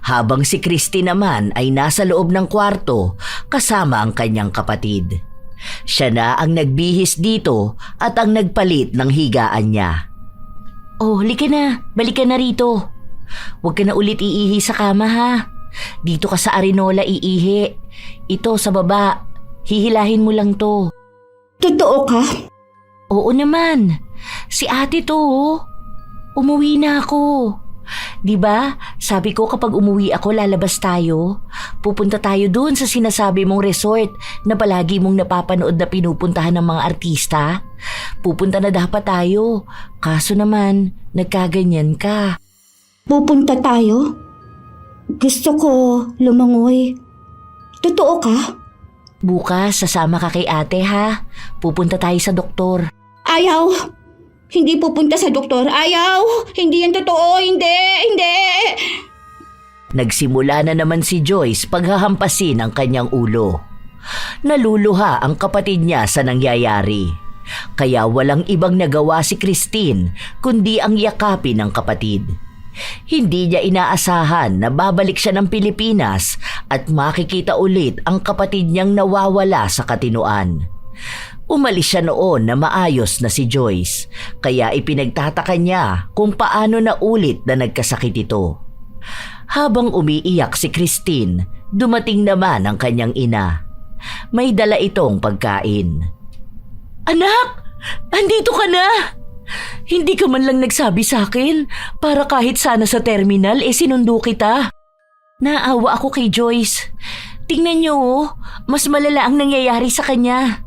Habang si Christy naman ay nasa loob ng kwarto kasama ang kanyang kapatid. Siya na ang nagbihis dito at ang nagpalit ng higaan niya. Oh, halika na. Balik ka na rito. Huwag ka na ulit iihi sa kama ha. Dito ka sa Arinola iihi. Ito sa baba. Hihilahin mo lang to. Totoo ka? Oo naman. Si ate to oh. Umuwi na ako. 'Di ba? Sabi ko kapag umuwi ako lalabas tayo. Pupunta tayo doon sa sinasabi mong resort na palagi mong napapanood na pinupuntahan ng mga artista. Pupunta na dapat tayo. Kaso naman, nagkaganyan ka. Pupunta tayo? Gusto ko lumangoy. Totoo ka? Bukas sasama ka kay ate ha. Pupunta tayo sa doktor. Ayaw! Hindi pupunta sa doktor. Ayaw! Hindi yan totoo. Hindi! Nagsimula na naman si Joyce paghahampasin ang kanyang ulo. Naluluha ang kapatid niya sa nangyayari. Kaya walang ibang nagawa si Christine kundi ang yakapin ng kapatid. Hindi niya inaasahan na babalik siya ng Pilipinas at makikita ulit ang kapatid niyang nawawala sa katinuan. Umalis siya noon na maayos na si Joyce, kaya ipinagtataka niya kung paano na ulit na nagkasakit ito. Habang umiiyak si Christine, dumating naman ang kanyang ina. May dala itong pagkain. Anak! Andito ka na! Hindi ka man lang nagsabi sa akin para kahit sana sa terminal sinundo kita. Naawa ako kay Joyce. Tingnan niyo oh, mas malala ang nangyayari sa kanya.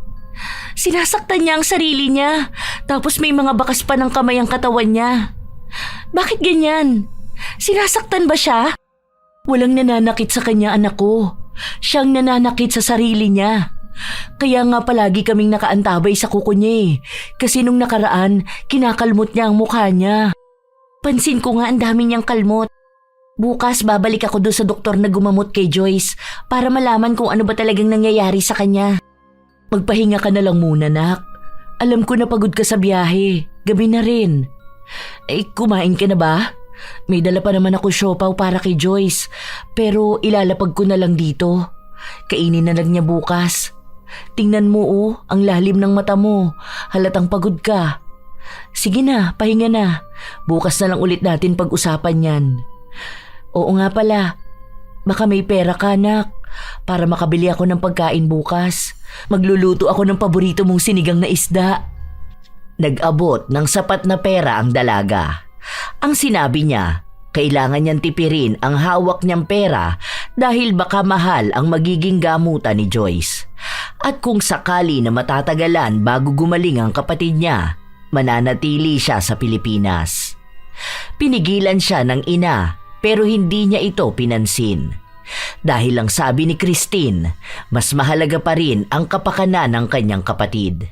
Sinasaktan niya ang sarili niya, tapos may mga bakas pa ng kamay ang katawan niya. Bakit ganyan? Sinasaktan ba siya? Walang nananakit sa kanya, anak ko. Siyang nananakit sa sarili niya. Kaya nga palagi kaming nakaantabay sa kuko niya kasi nung nakaraan, kinakalmot niya ang mukha niya. Pansin ko nga ang dami niyang kalmot. Bukas babalik ako doon sa doktor na gumamot kay Joyce para malaman kung ano ba talagang nangyayari sa kanya. Magpahinga ka na lang muna, nak. Alam ko na pagod ka sa biyahe. Gabi na rin. Kumain ka na ba? May dala pa naman ako siopaw para kay Joyce. Pero ilalapag ko na lang dito. Kainin na lang niya bukas. Tingnan mo ang lalim ng mata mo. Halatang pagod ka. Sige na, pahinga na. Bukas na lang ulit natin pag-usapan yan. Oo nga pala. Baka may pera ka, nak. Para makabili ako ng pagkain bukas. Magluluto ako ng paborito mong sinigang na isda. Nag-abot ng sapat na pera ang dalaga. Ang sinabi niya, kailangan niyang tipirin ang hawak niyang pera dahil baka mahal ang magiging gamutan ni Joyce. At kung sakali na matatagalan bago gumaling ang kapatid niya, mananatili siya sa Pilipinas. Pinigilan siya ng ina pero hindi niya ito pinansin. Dahil lang sabi ni Christine, mas mahalaga pa rin ang kapakanan ng kanyang kapatid.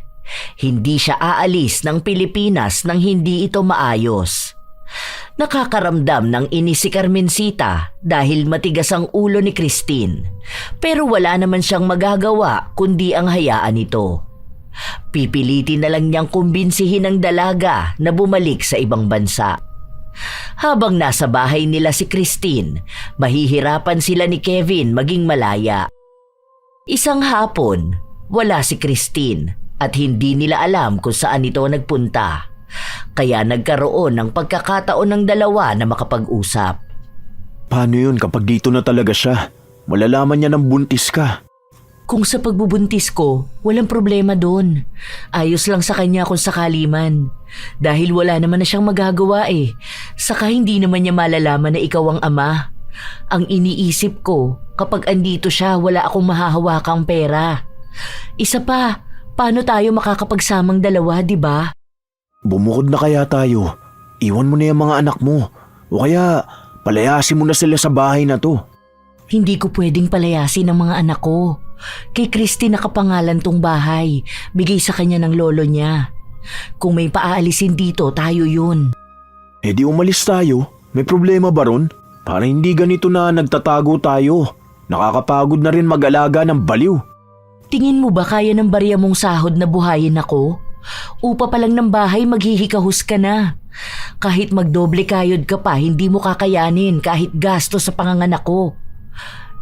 Hindi siya aalis ng Pilipinas nang hindi ito maayos. Nakakaramdam ng inis si Carmencita dahil matigas ang ulo ni Christine. Pero wala naman siyang magagawa kundi ang hayaan ito. Pipilitin na lang niyang kumbinsihin ang dalaga na bumalik sa ibang bansa. Habang nasa bahay nila si Christine, mahihirapan sila ni Kevin maging malaya. Isang hapon, wala si Christine at hindi nila alam kung saan ito nagpunta. Kaya nagkaroon ng pagkakataon ng dalawa na makapag-usap. Paano yun kapag dito na talaga siya? Malalaman niya ng buntis ka. Kung sa pagbubuntis ko, walang problema doon. Ayos lang sa kanya kung sakali man. Dahil wala naman na siyang magagawa Saka hindi naman niya malalaman na ikaw ang ama. Ang iniisip ko, kapag andito siya, wala akong mahahawakang pera. Isa pa, paano tayo makakapagsamang dalawa, di ba? Bumukod na kaya tayo. Iwan mo na yung mga anak mo. O kaya, palayasin mo na sila sa bahay na to. Hindi ko pwedeng palayasin ang mga anak ko. Kay Christy nakapangalan tong bahay. Bigay sa kanya ng lolo niya. Kung may paaalisin dito, tayo yun. Eh di umalis tayo. May problema ba ron? Para hindi ganito na nagtatago tayo. Nakakapagod na rin mag-alaga ng baliw. Tingin mo ba kaya ng barya mong sahod na buhayin ako? Upa pa lang ng bahay, maghihikahus ka na. Kahit magdoble kayod ka pa, hindi mo kakayanin kahit gasto sa panganganak ko.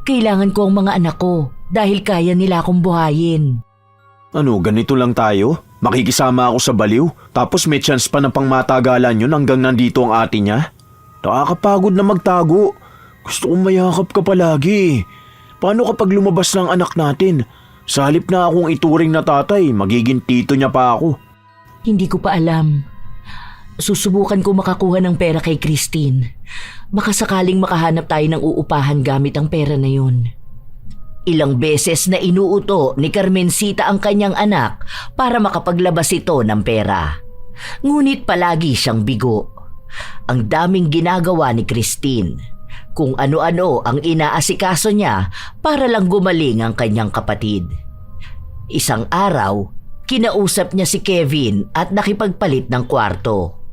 Kailangan ko ang mga anak ko dahil kaya nila akong buhayin. Ano, ganito lang tayo? Makikisama ako sa baliw, tapos may chance pa ng pangmatagalan yun hanggang nandito ang ate niya? Nakakapagod na magtago. Gusto kong mayakap ka palagi. Paano kapag lumabas na ang anak natin? Sa halip na akong ituring na tatay, magiging tito niya pa ako. Hindi ko pa alam. Susubukan ko makakuha ng pera kay Christine. Baka sakaling makahanap tayo ng uupahan gamit ang pera na yun. Ilang beses na inuuto ni Carmencita ang kanyang anak para makapaglabas ito ng pera. Ngunit palagi siyang bigo. Ang daming ginagawa ni Christine. Kung ano-ano ang inaasikaso niya para lang gumaling ang kanyang kapatid. Isang araw, kinausap niya si Kevin at nakipagpalit ng kwarto.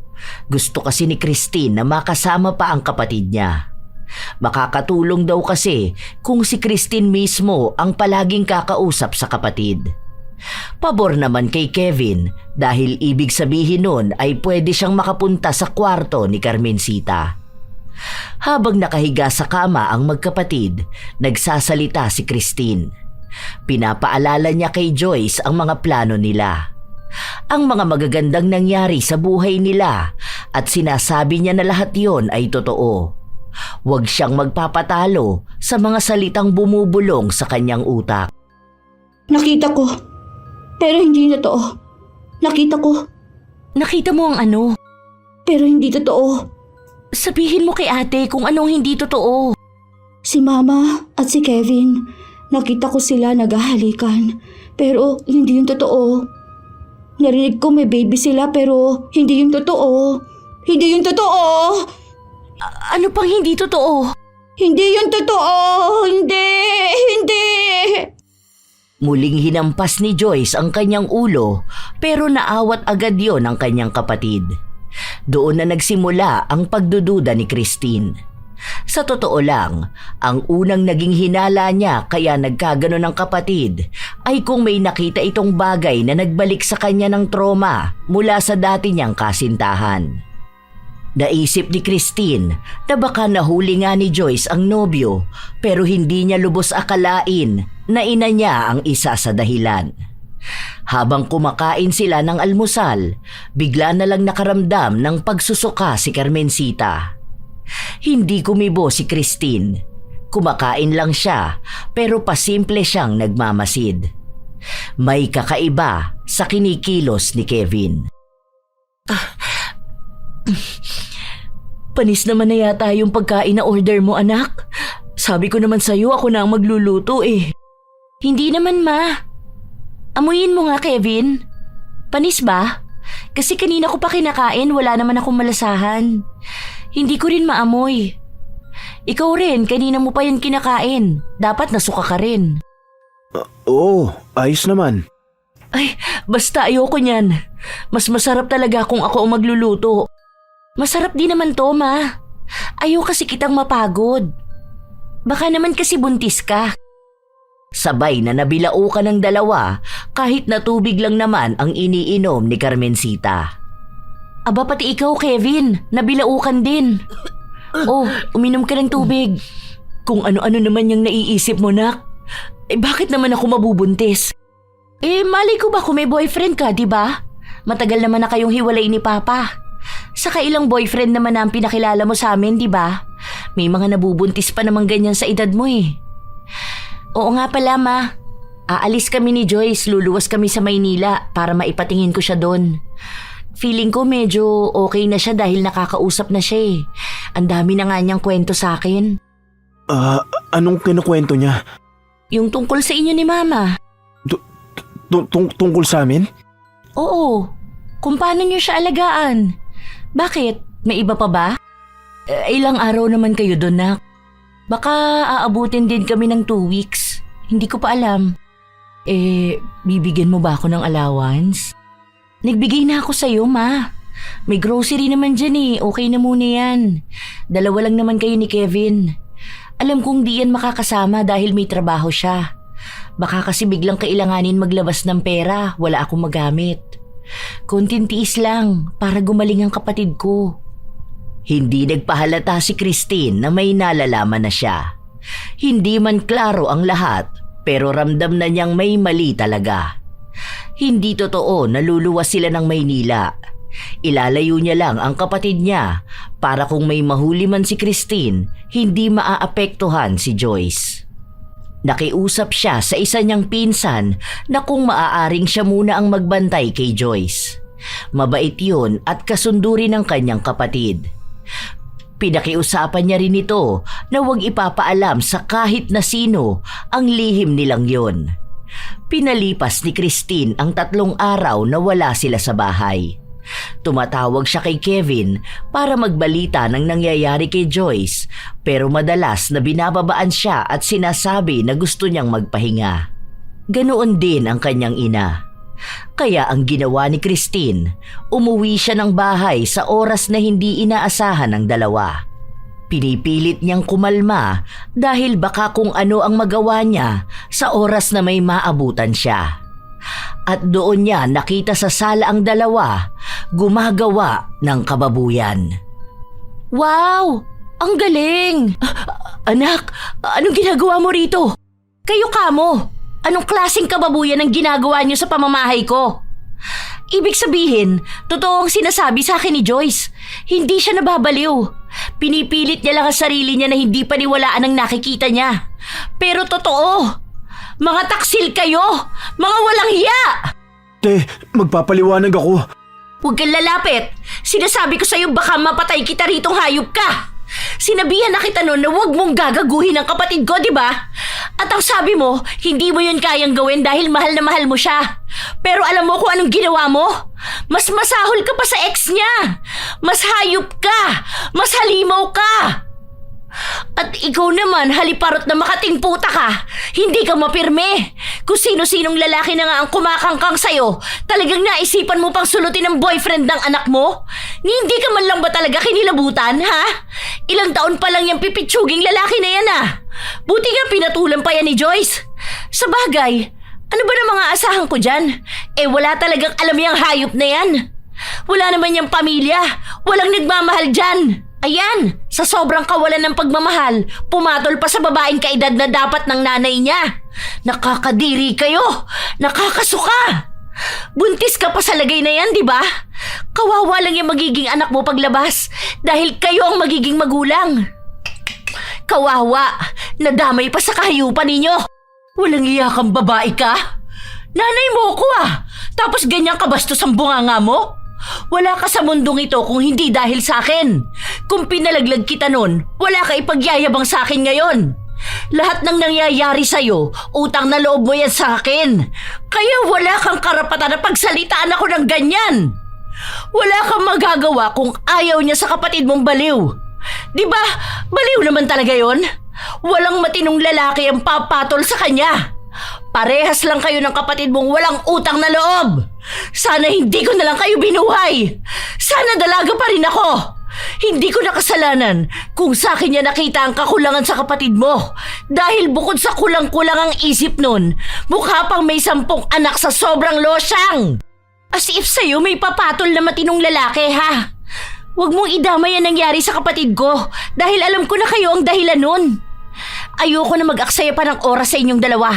Gusto kasi ni Christine na makasama pa ang kapatid niya. Makakatulong daw kasi kung si Christine mismo ang palaging kakausap sa kapatid. Pabor naman kay Kevin dahil ibig sabihin nun ay pwede siyang makapunta sa kwarto ni Carmencita. Habang nakahiga sa kama ang magkapatid, nagsasalita si Christine. Pinapaalala niya kay Joyce ang mga plano nila. Ang mga magagandang nangyari sa buhay nila at sinasabi niya na lahat yon ay totoo. Huwag siyang magpapatalo sa mga salitang bumubulong sa kanyang utak. Nakita ko. Pero hindi totoo. Nakita ko. Nakita mo ang ano? Pero hindi totoo. Sabihin mo kay ate kung anong hindi totoo. Si Mama at si Kevin, nakita ko sila naghahalikan. Pero hindi yung totoo. Narinig ko may baby sila pero hindi yung totoo. Hindi yung totoo! Ano pang hindi totoo? Hindi yung totoo! Hindi! Hindi! Muling hinampas ni Joyce ang kanyang ulo pero naawat agad yon ng kanyang kapatid. Doon na nagsimula ang pagdududa ni Christine. Sa totoo lang, ang unang naging hinala niya kaya nagkagano ng kapatid ay kung may nakita itong bagay na nagbalik sa kanya ng trauma mula sa dati niyang kasintahan. Naisip ni Christine na baka nahuli nga ni Joyce ang nobyo pero hindi niya lubos akalain na ina niya ang isa sa dahilan. Habang kumakain sila ng almusal, bigla na lang nakaramdam ng pagsusuka si Carmencita. Hindi kumibo si Christine. Kumakain lang siya pero pasimple siyang nagmamasid. May kakaiba sa kinikilos ni Kevin. Panis naman na yata yung pagkain na order mo, anak. Sabi ko naman sa'yo ako na ang magluluto eh. Hindi naman, ma. Amuyin mo nga, Kevin. Panis ba? Kasi kanina ko pa kinakain, wala naman akong malasahan. Hindi ko rin maamoy. Ikaw rin, kanina mo pa yan kinakain. Dapat nasuka ka rin. Oo, ayos naman. Ay, basta ayoko niyan. Mas masarap talaga kung ako ang magluluto. Masarap din naman to, ma. Ayaw kasi kitang mapagod. Baka naman kasi buntis ka. Sabay na nabilaukan ng dalawa kahit na tubig lang naman ang iniinom ni Carmencita. Aba pati ikaw, Kevin, nabilaukan din. Oh, uminom ka ng tubig. Kung ano-ano naman yung naiisip mo, nak. Eh bakit naman ako mabubuntis? Eh malay ko ba kung may boyfriend ka, di ba? Matagal naman na kayong hiwalay ni Papa. Saka ilang boyfriend naman na ang pinakilala mo sa amin, di ba? May mga nabubuntis pa namang ganyan sa edad mo eh. Oo nga pala, ma. Aalis kami ni Joyce, luluwas kami sa Maynila para maipatingin ko siya doon. Feeling ko medyo okay na siya dahil nakakausap na siya eh. Ang dami na nga niyang kwento sa akin. Anong kinukwento niya? Yung tungkol sa inyo ni Mama. Tungkol sa amin? Oo, kung paano niyo siya alagaan. Bakit? May iba pa ba? Ilang araw naman kayo doon, nak. Baka aabutin din kami ng 2 weeks. Hindi ko pa alam. Bibigyan mo ba ako ng allowance? Nagbigay na ako sa'yo, Ma. May grocery naman dyan eh. Okay na muna yan. 2 lang naman kayo ni Kevin. Alam kong di yan makakasama dahil may trabaho siya. Baka kasi biglang kailanganin maglabas ng pera, wala akong magamit. Konting tiis lang para gumaling ang kapatid ko. Hindi nagpahalata si Christine na may nalalaman na siya. Hindi man klaro ang lahat, pero ramdam na niyang may mali talaga. Hindi totoo na luluwas sila ng Maynila. Ilalayo niya lang ang kapatid niya para kung may mahuli man si Christine, hindi maaapektuhan si Joyce. Nakiusap siya sa isa niyang pinsan na kung maaaring siya muna ang magbantay kay Joyce. Mabait yun at kasunduri ng kanyang kapatid. Pinakiusapan niya rin ito na huwag ipapaalam sa kahit na sino ang lihim nilang yon. Pinalipas ni Christine ang 3 araw na wala sila sa bahay. Tumatawag siya kay Kevin para magbalita ng nangyayari kay Joyce, pero madalas na binababaan siya at sinasabi na gusto niyang magpahinga. Ganoon din ang kanyang ina. Kaya ang ginawa ni Christine, umuwi siya ng bahay sa oras na hindi inaasahan ng dalawa. Pinipilit niyang kumalma dahil baka kung ano ang magawa niya sa oras na may maabutan siya. At doon niya nakita sa sala ang dalawa, gumagawa ng kababuyan. Wow! Ang galing! Anak, anong ginagawa mo rito? Kayo kamo! Anong klaseng kababuyan ang ginagawa niyo sa pamamahay ko? Ibig sabihin, totoo ang sinasabi sa akin ni Joyce. Hindi siya nababaliw. Pinipilit niya lang ang sarili niya na hindi paniwalaan ang nakikita niya. Pero totoo. Mga taksil kayo! Mga walang hiya! Te, magpapaliwanag ako. Huwag kang lalapit. Sinasabi ko sa'yo baka mapatay kita ritong hayop ka. Sinabihan na kita noon na huwag mong gagaguhin ang kapatid ko, di ba? At ang sabi mo, hindi mo yun kayang gawin dahil mahal na mahal mo siya. Pero alam mo kung anong ginawa mo? Mas masahol ka pa sa ex niya. Mas hayop ka. Mas halimaw ka. At ikaw naman, haliparot na makating puta ka. Hindi ka mapirme. Kung sino-sinong lalaki na nga ang kumakangkang sa'yo, talagang naisipan mo pang sulutin ang boyfriend ng anak mo? Hindi ka man lang ba talaga kinilabutan, ha? Ilang taon pa lang yung pipitsuging lalaki na yan, ah. Buti nga pinatulan pa yan ni Joyce. Sa bagay, ano ba na mga asahan ko dyan? Wala talagang alam yung hayop na yan. Wala naman yung pamilya. Walang nagmamahal dyan. Ayan, sa sobrang kawalan ng pagmamahal, pumatol pa sa babaeng kaedad na dapat ng nanay niya. Nakakadiri kayo! Nakakasuka! Buntis ka pa sa lagay na yan, di ba? Kawawa lang yung magiging anak mo paglabas dahil kayo ang magiging magulang. Kawawa! Nadamay pa sa kahayupan ninyo! Walang iyakang babae ka? Nanay mo ko ah! Tapos ganyan kabastos ang bunganga mo? Wala ka sa mundong ito kung hindi dahil sa akin. Kung pinalaglag kita nun, wala ka ipagyayabang sa akin ngayon. Lahat ng nangyayari sa'yo, utang na loob mo yan sa akin. Kaya wala kang karapatan na pagsalitaan ako ng ganyan. Wala kang magagawa kung ayaw niya sa kapatid mong baliw. Di ba? Baliw naman talaga yon. Walang matinong lalaki ang papatol sa kanya. Parehas lang kayo ng kapatid mong walang utang na loob. Sana hindi ko na lang kayo binuhay. Sana dalaga pa rin ako. Hindi ko nakasalanan kung sa akin niya nakita ang kakulangan sa kapatid mo. Dahil bukod sa kulang-kulang ang isip nun, mukha pang may 10 anak sa sobrang losyang. As if sa'yo may papatol na matinong lalaki, ha? Huwag mong idamay ang nangyari sa kapatid ko dahil alam ko na kayo ang dahilan nun. Ayoko na mag-aksaya pa ng oras sa inyong dalawa.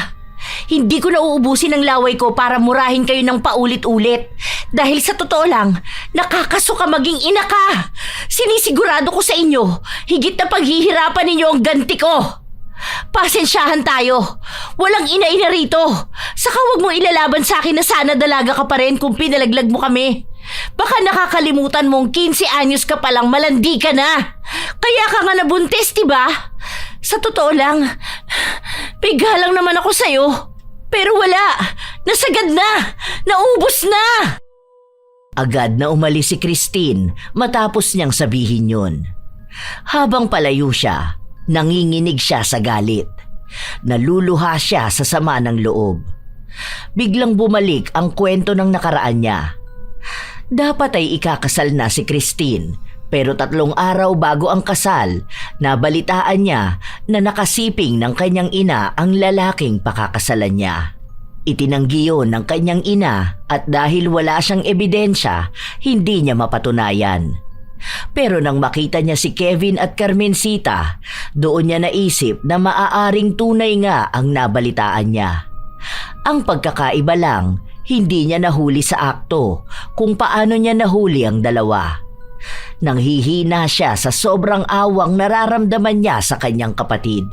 Hindi ko na uubusin ang laway ko para murahin kayo ng paulit-ulit. Dahil sa totoo lang, nakakasuka maging ina ka. Sinisigurado ko sa inyo, higit na paghihirapan ninyo ang ganti ko. Pasensyahan tayo. Walang ina-ina rito. Saka huwag mo ilalaban sa akin na sana dalaga ka pa rin kung pinalaglag mo kami. Baka nakakalimutan mong 15 anyos ka palang malandi ka na. Kaya ka nga nabuntis, diba? Sa totoo lang, piga lang naman ako sa'yo. Pero wala, nasagad na, naubos na. Agad na umalis si Christine matapos niyang sabihin yun. Habang palayo siya, nanginginig siya sa galit. Naluluha siya sa sama ng loob. Biglang bumalik ang kwento ng nakaraan niya. Dapat ay ikakasal na si Christine, pero 3 araw bago ang kasal, nabalitaan niya na nakasiping ng kanyang ina ang lalaking pakakasalan niya. Itinanggi yun ng kanyang ina at dahil wala siyang ebidensya, hindi niya mapatunayan. Pero nang makita niya si Kevin at Carmencita, doon niya naisip na maaaring tunay nga ang nabalitaan niya. Ang pagkakaiba lang, hindi niya nahuli sa akto kung paano niya nahuli ang dalawa. Nanghihina siya sa sobrang awang nararamdaman niya sa kanyang kapatid.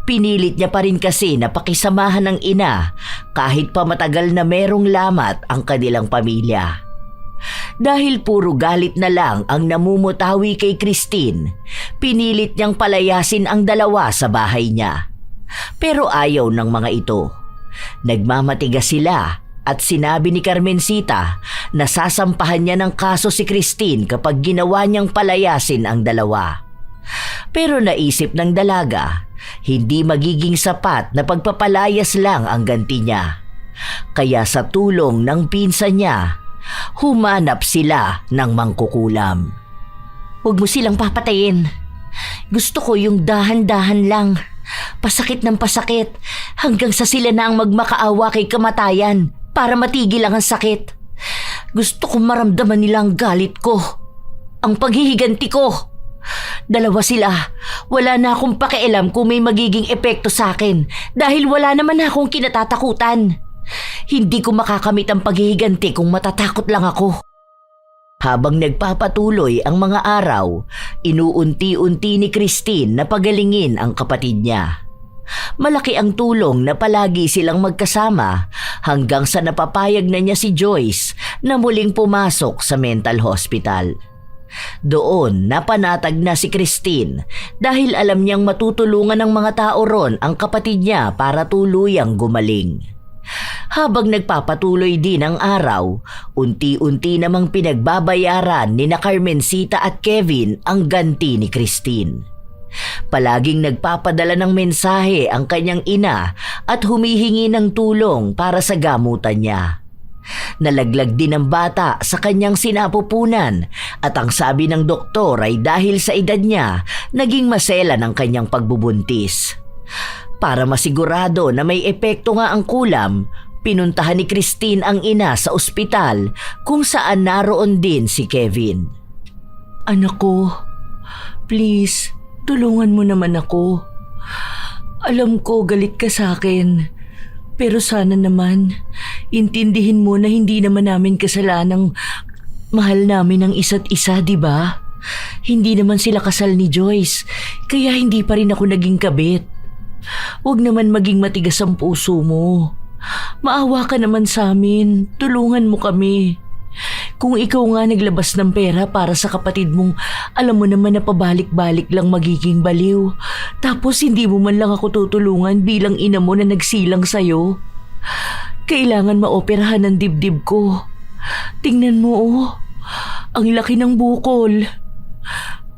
Pinilit niya pa rin kasi na pakisamahan ng ina kahit pa matagal na merong lamat ang kanilang pamilya. Dahil puro galit na lang ang namumutawi kay Christine, pinilit niyang palayasin ang dalawa sa bahay niya. Pero ayaw ng mga ito. Nagmamatigas sila at sinabi ni Carmencita na sasampahan niya ng kaso si Christine kapag ginawa niyang palayasin ang dalawa. Pero naisip ng dalaga, hindi magiging sapat na pagpapalayas lang ang ganti niya. Kaya sa tulong ng pinsan niya, humanap sila ng mangkukulam. Huwag mo silang papatayin. Gusto ko yung dahan-dahan lang. Pasakit ng pasakit hanggang sa sila na ang magmakaawa kay kamatayan para matigil ang sakit. Gusto kong maramdaman nila ang galit ko, ang paghihiganti ko. Dalawa sila, wala na akong pakialam kung may magiging epekto sa akin dahil wala naman akong kinatatakutan. Hindi ko makakamit ang paghihiganti kung matatakot lang ako. Habang nagpapatuloy ang mga araw, inuunti-unti ni Christine na pagalingin ang kapatid niya. Malaki ang tulong na palagi silang magkasama hanggang sa napapayag na niya si Joyce na muling pumasok sa mental hospital. Doon napanatag na si Christine dahil alam niyang matutulungan ng mga tao ron ang kapatid niya para tuluyang gumaling. Habang nagpapatuloy din ang araw, unti-unti namang pinagbabayaran ni na Carmencita at Kevin ang ganti ni Christine. Palaging nagpapadala ng mensahe ang kanyang ina at humihingi ng tulong para sa gamutan niya. Nalaglag din ang bata sa kanyang sinapupunan at ang sabi ng doktor ay dahil sa edad niya, naging maselan ang kanyang pagbubuntis. Para masigurado na may epekto nga ang kulam, pinuntahan ni Christine ang ina sa ospital kung saan naroon din si Kevin. Anak ko, please, tulungan mo naman ako. Alam ko galit ka sa akin, pero sana naman intindihin mo na hindi naman namin kasalanang mahal namin ang isa't isa, di ba? Hindi naman sila kasal ni Joyce, kaya hindi pa rin ako naging kabit. Huwag naman maging matigas ang puso mo. Maawa ka naman sa amin, tulungan mo kami. Kung ikaw nga naglabas ng pera para sa kapatid mong alam mo naman na pabalik-balik lang magiging baliw, tapos hindi mo man lang ako tutulungan bilang ina mo na nagsilang sa'yo. Kailangan maoperahan ng dibdib ko. Tingnan mo oh, ang laki ng bukol.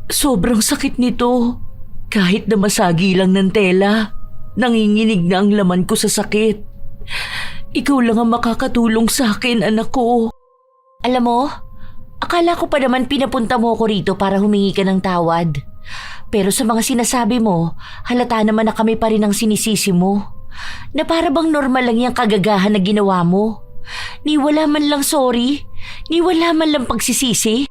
Sobrang sakit nito. Kahit na masagi lang ng tela, nanginginig na ang laman ko sa sakit. Ikaw lang ang makakatulong sa akin, anak ko. Alam mo, akala ko pa naman pinapunta mo ko rito para humingi ka ng tawad. Pero sa mga sinasabi mo, halata naman na kami pa rin ang sinisisi mo. Na para bang normal lang yung kagagahan na ginawa mo. Ni wala man lang sorry, ni wala man lang pagsisisi.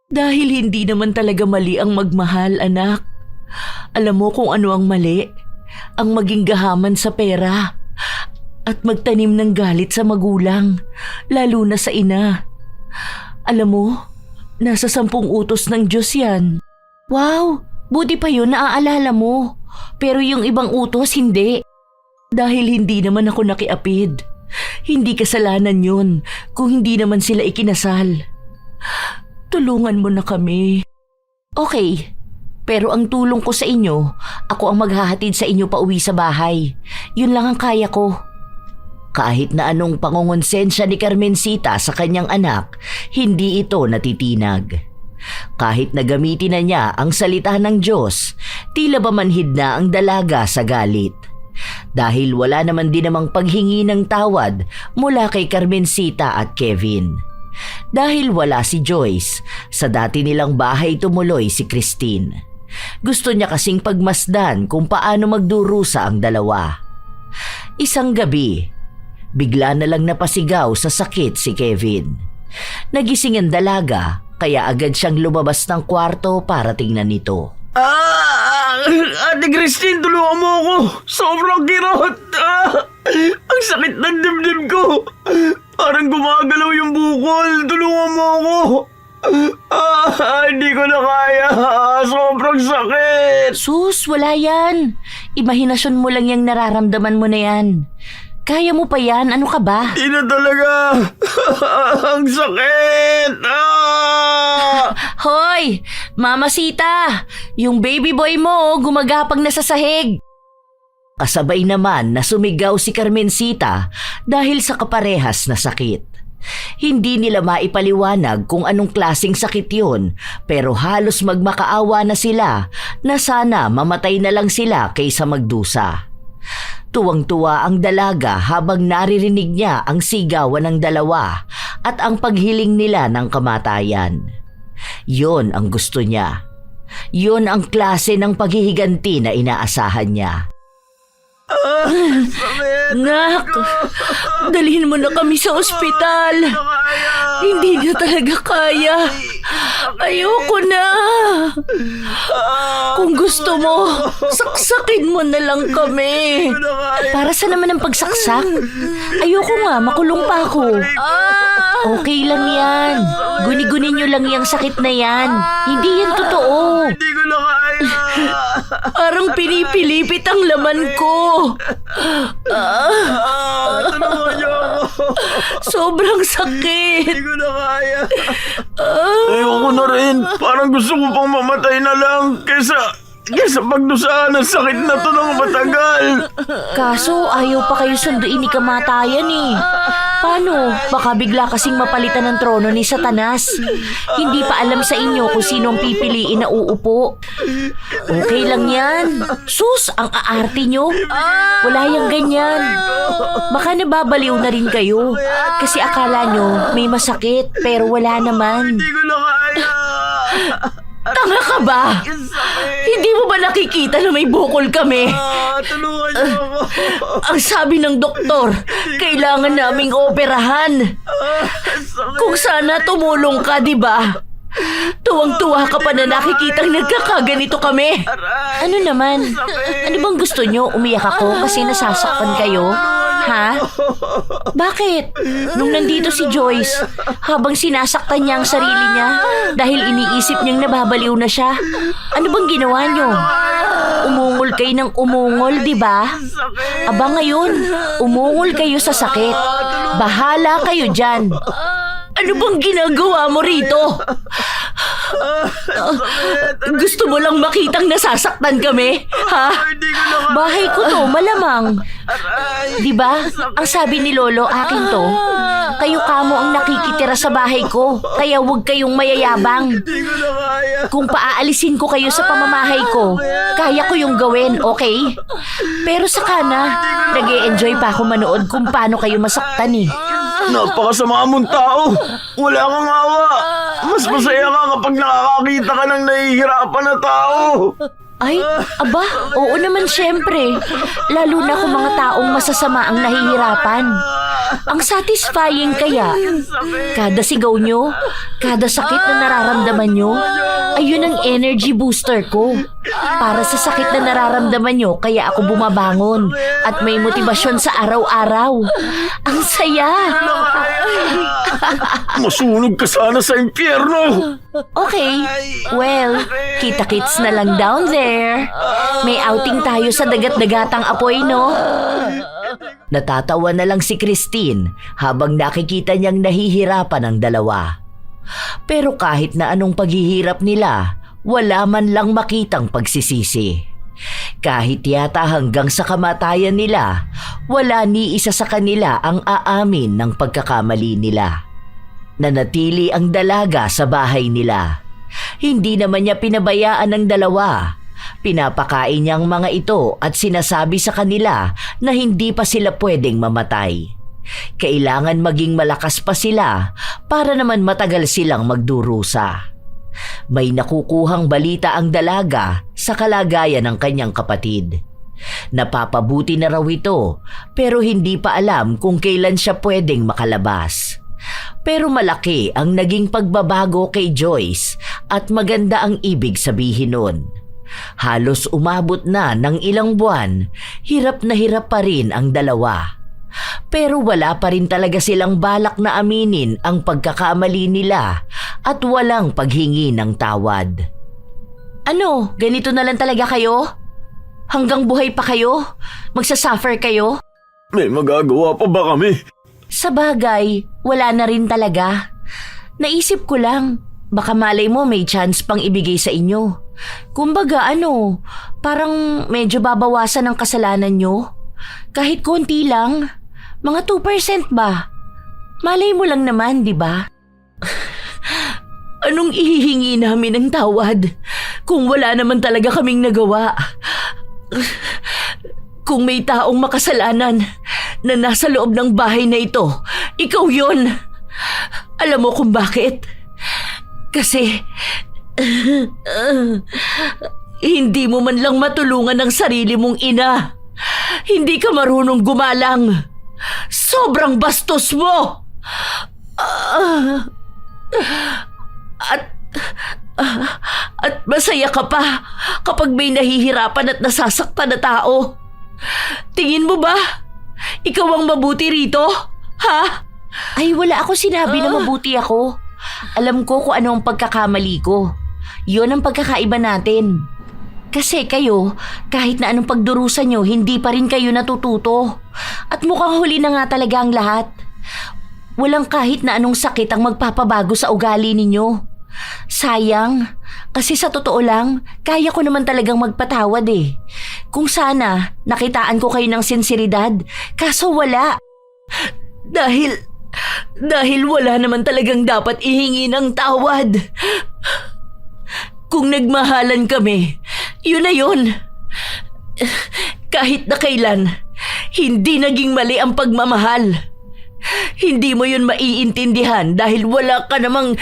Dahil hindi naman talaga mali ang magmahal, anak. Alam mo kung ano ang mali? Ang maging gahaman sa pera at magtanim ng galit sa magulang, lalo na sa ina. Alam mo, nasa 10 utos ng Diyos yan. Wow, buti pa yun naaalala mo. Pero yung ibang utos hindi. Dahil hindi naman ako nakiapid. Hindi kasalanan yun kung hindi naman sila ikinasal. Tulungan mo na kami. Okay, Pero ang tulong ko sa inyo, ako ang maghahatid sa inyo pa uwi sa bahay. Yun lang ang kaya ko. Kahit na anong pangongonsensya ni Carmencita sa kanyang anak, hindi ito natitinag. Kahit na gamitin na niya ang salita ng Diyos, tila ba manhid na ang dalaga sa galit. Dahil wala naman din namang paghingi ng tawad mula kay Carmencita at Kevin. Dahil wala si Joyce, sa dati nilang bahay tumuloy si Christine. Gusto niya kasing pagmasdan kung paano magdurusa ang dalawa. Isang gabi, bigla na lang napasigaw sa sakit si Kevin. Nagising ang dalaga kaya agad siyang lumabas ng kwarto para tingnan ito. Ate Christine, tulungan mo ako. Sobrang kirot. Ang sakit ng dibdib ko. Parang gumagalaw yung bukol. Tulungan mo ako. Hindi ko na kaya. Sobrang sakit. Sus, wala yan. Imahinasyon mo lang yung nararamdaman mo na yan. Kaya mo pa yan, ano ka ba? Di na talaga. Ang sakit. Hoy, Mama Sita, yung baby boy mo gumagapang na sa sahig. Kasabay naman na sumigaw si Carmencita dahil sa kaparehas na sakit. Hindi nila maipaliwanag kung anong klaseng sakit yun, pero halos magmakaawa na sila na sana mamatay na lang sila kaysa magdusa. Tuwang-tuwa ang dalaga habang naririnig niya ang sigawan ng dalawa at ang paghiling nila ng kamatayan. Yon ang gusto niya. Yon ang klase ng paghihiganti na inaasahan niya. Nak, dalhin mo na kami sa ospital. Hindi na talaga kaya. Ayoko na. Kung gusto mo, saksakin mo na lang kami. Para sa naman ang pagsaksak? Ayoko nga, makulong pa ako. Okay lang yan. Guni-guni nyo lang yung sakit na yan. Hindi yan totoo. Hindi ko na kaya. Parang pinipilipit ang laman ko. Tulungan niyo ako. Sobrang sakit. Hindi ko na kaya. Ayoko na rin. Parang gusto ko pang mamatay na lang kaysa pagdusaan ang sakit na to ng matagal. Kaso ayaw pa kayo sunduin ni kamatayan eh. Paano? Baka bigla kasing mapalitan ng trono ni Satanas. Hindi pa alam sa inyo kung sino ang pipiliin na uupo. Okay lang yan. Sus, ang aarte nyo. Wala yang ganyan. Baka nababaliw na rin kayo. Kasi akala nyo may masakit pero wala naman. Hindi ko na kaya. Tanga ka ba? Hindi mo ba nakikita na may bukol kami? Tulungan niyo ako. Ang sabi ng doktor, kailangan naming operahan. Kung sana tumulong ka, di ba? Tuwang-tuwa ka pa na nakikitang nagkakaganito kami. Ano naman? Ano bang gusto nyo? Umiyak ako kasi nasasaktan kayo? Ha? Bakit? Nung nandito si Joyce, habang sinasaktan niya ang sarili niya dahil iniisip niyang nababaliw na siya, ano bang ginawa niyo? Umungol kayo ng umungol, di ba? Aba ngayon, umungol kayo sa sakit. Bahala kayo dyan. Ano bang ginagawa mo rito? Gusto mo lang makitang nasasaktan kami? Ha? Bahay ko to, malamang. Di ba? Ang sabi ni Lolo, akin to. Kayo kamo ang nakikitira sa bahay ko, kaya huwag kayong mayayabang. Kung paaalisin ko kayo sa pamamahay ko, kaya ko yung gawin, okay? Pero saka na, nag-e-enjoy pa ako manood kung paano kayo masaktan eh. Napakasama mong tao. Wala kang awa. Mas masaya ka kapag nakakakita ka ng nahihirapan na tao. Ay, aba, oo naman syempre. Lalo na kung mga taong masasama ang nahihirapan. Ang satisfying kaya, kada sigaw nyo, kada sakit na nararamdaman nyo, ayun ang energy booster ko. Para sa sakit na nararamdaman nyo, kaya ako bumabangon at may motibasyon sa araw-araw. Ang saya! Masunog ka sana sa impyerno. Okay, well, kita-kits na lang down there. May outing tayo sa dagat-dagatang apoy, no? Natatawa na lang si Christine habang nakikita niyang nahihirapan ang dalawa. Pero kahit na anong paghihirap nila, wala man lang makitang pagsisisi. Kahit yata hanggang sa kamatayan nila, wala ni isa sa kanila ang aamin ng pagkakamali nila. Nanatili ang dalaga sa bahay nila. Hindi naman niya pinabayaan ng dalawa. Pinapakain niya ang mga ito at sinasabi sa kanila na hindi pa sila pwedeng mamatay. Kailangan maging malakas pa sila para naman matagal silang magdurusa. May nakukuhang balita ang dalaga sa kalagayan ng kanyang kapatid. Napapabuti na raw ito pero hindi pa alam kung kailan siya pwedeng makalabas. Pero malaki ang naging pagbabago kay Joyce at maganda ang ibig sabihin nun. Halos umabot na ng ilang buwan, hirap na hirap pa rin ang dalawa. Pero wala pa rin talaga silang balak na aminin ang pagkakamali nila at walang paghingi ng tawad. Ano, ganito na lang talaga kayo? Hanggang buhay pa kayo? Magsasuffer kayo? May magagawa pa ba kami? Sa bagay, wala na rin talaga. Naisip ko lang, baka malay mo may chance pang ibigay sa inyo. Kumbaga parang medyo babawasan ang kasalanan nyo. Kahit konti lang, mga 2% ba? Malay mo lang naman, di ba? Anong ihihingi namin ng tawad kung wala naman talaga kaming nagawa? Kung may taong makasalanan na nasa loob ng bahay na ito, ikaw yon. Alam mo kung bakit? Kasi hindi mo man lang matulungan ang sarili mong ina. Hindi ka marunong gumalang. Sobrang bastos mo! At masaya ka pa kapag may nahihirapan at nasasaktan na tao. Tingin mo ba? Ikaw ang mabuti rito? Ha? Ay, wala ako sinabi na mabuti ako. Alam ko kung ano ang pagkakamali ko. Yun ang pagkakaiba natin. Kasi kayo, kahit na anong pagdurusa nyo, hindi pa rin kayo natututo. At mukhang huli na nga talaga ang lahat. Walang kahit na anong sakit ang magpapabago sa ugali ninyo. Sayang, kasi sa totoo lang, kaya ko naman talagang magpatawad eh. Kung sana, nakitaan ko kayo ng sinseridad, kaso wala. Dahil wala naman talagang dapat ihingi ng tawad. Kung nagmahalan kami, yun na yun. Kahit na kailan, hindi naging mali ang pagmamahal. Hindi mo yun maiintindihan dahil wala ka namang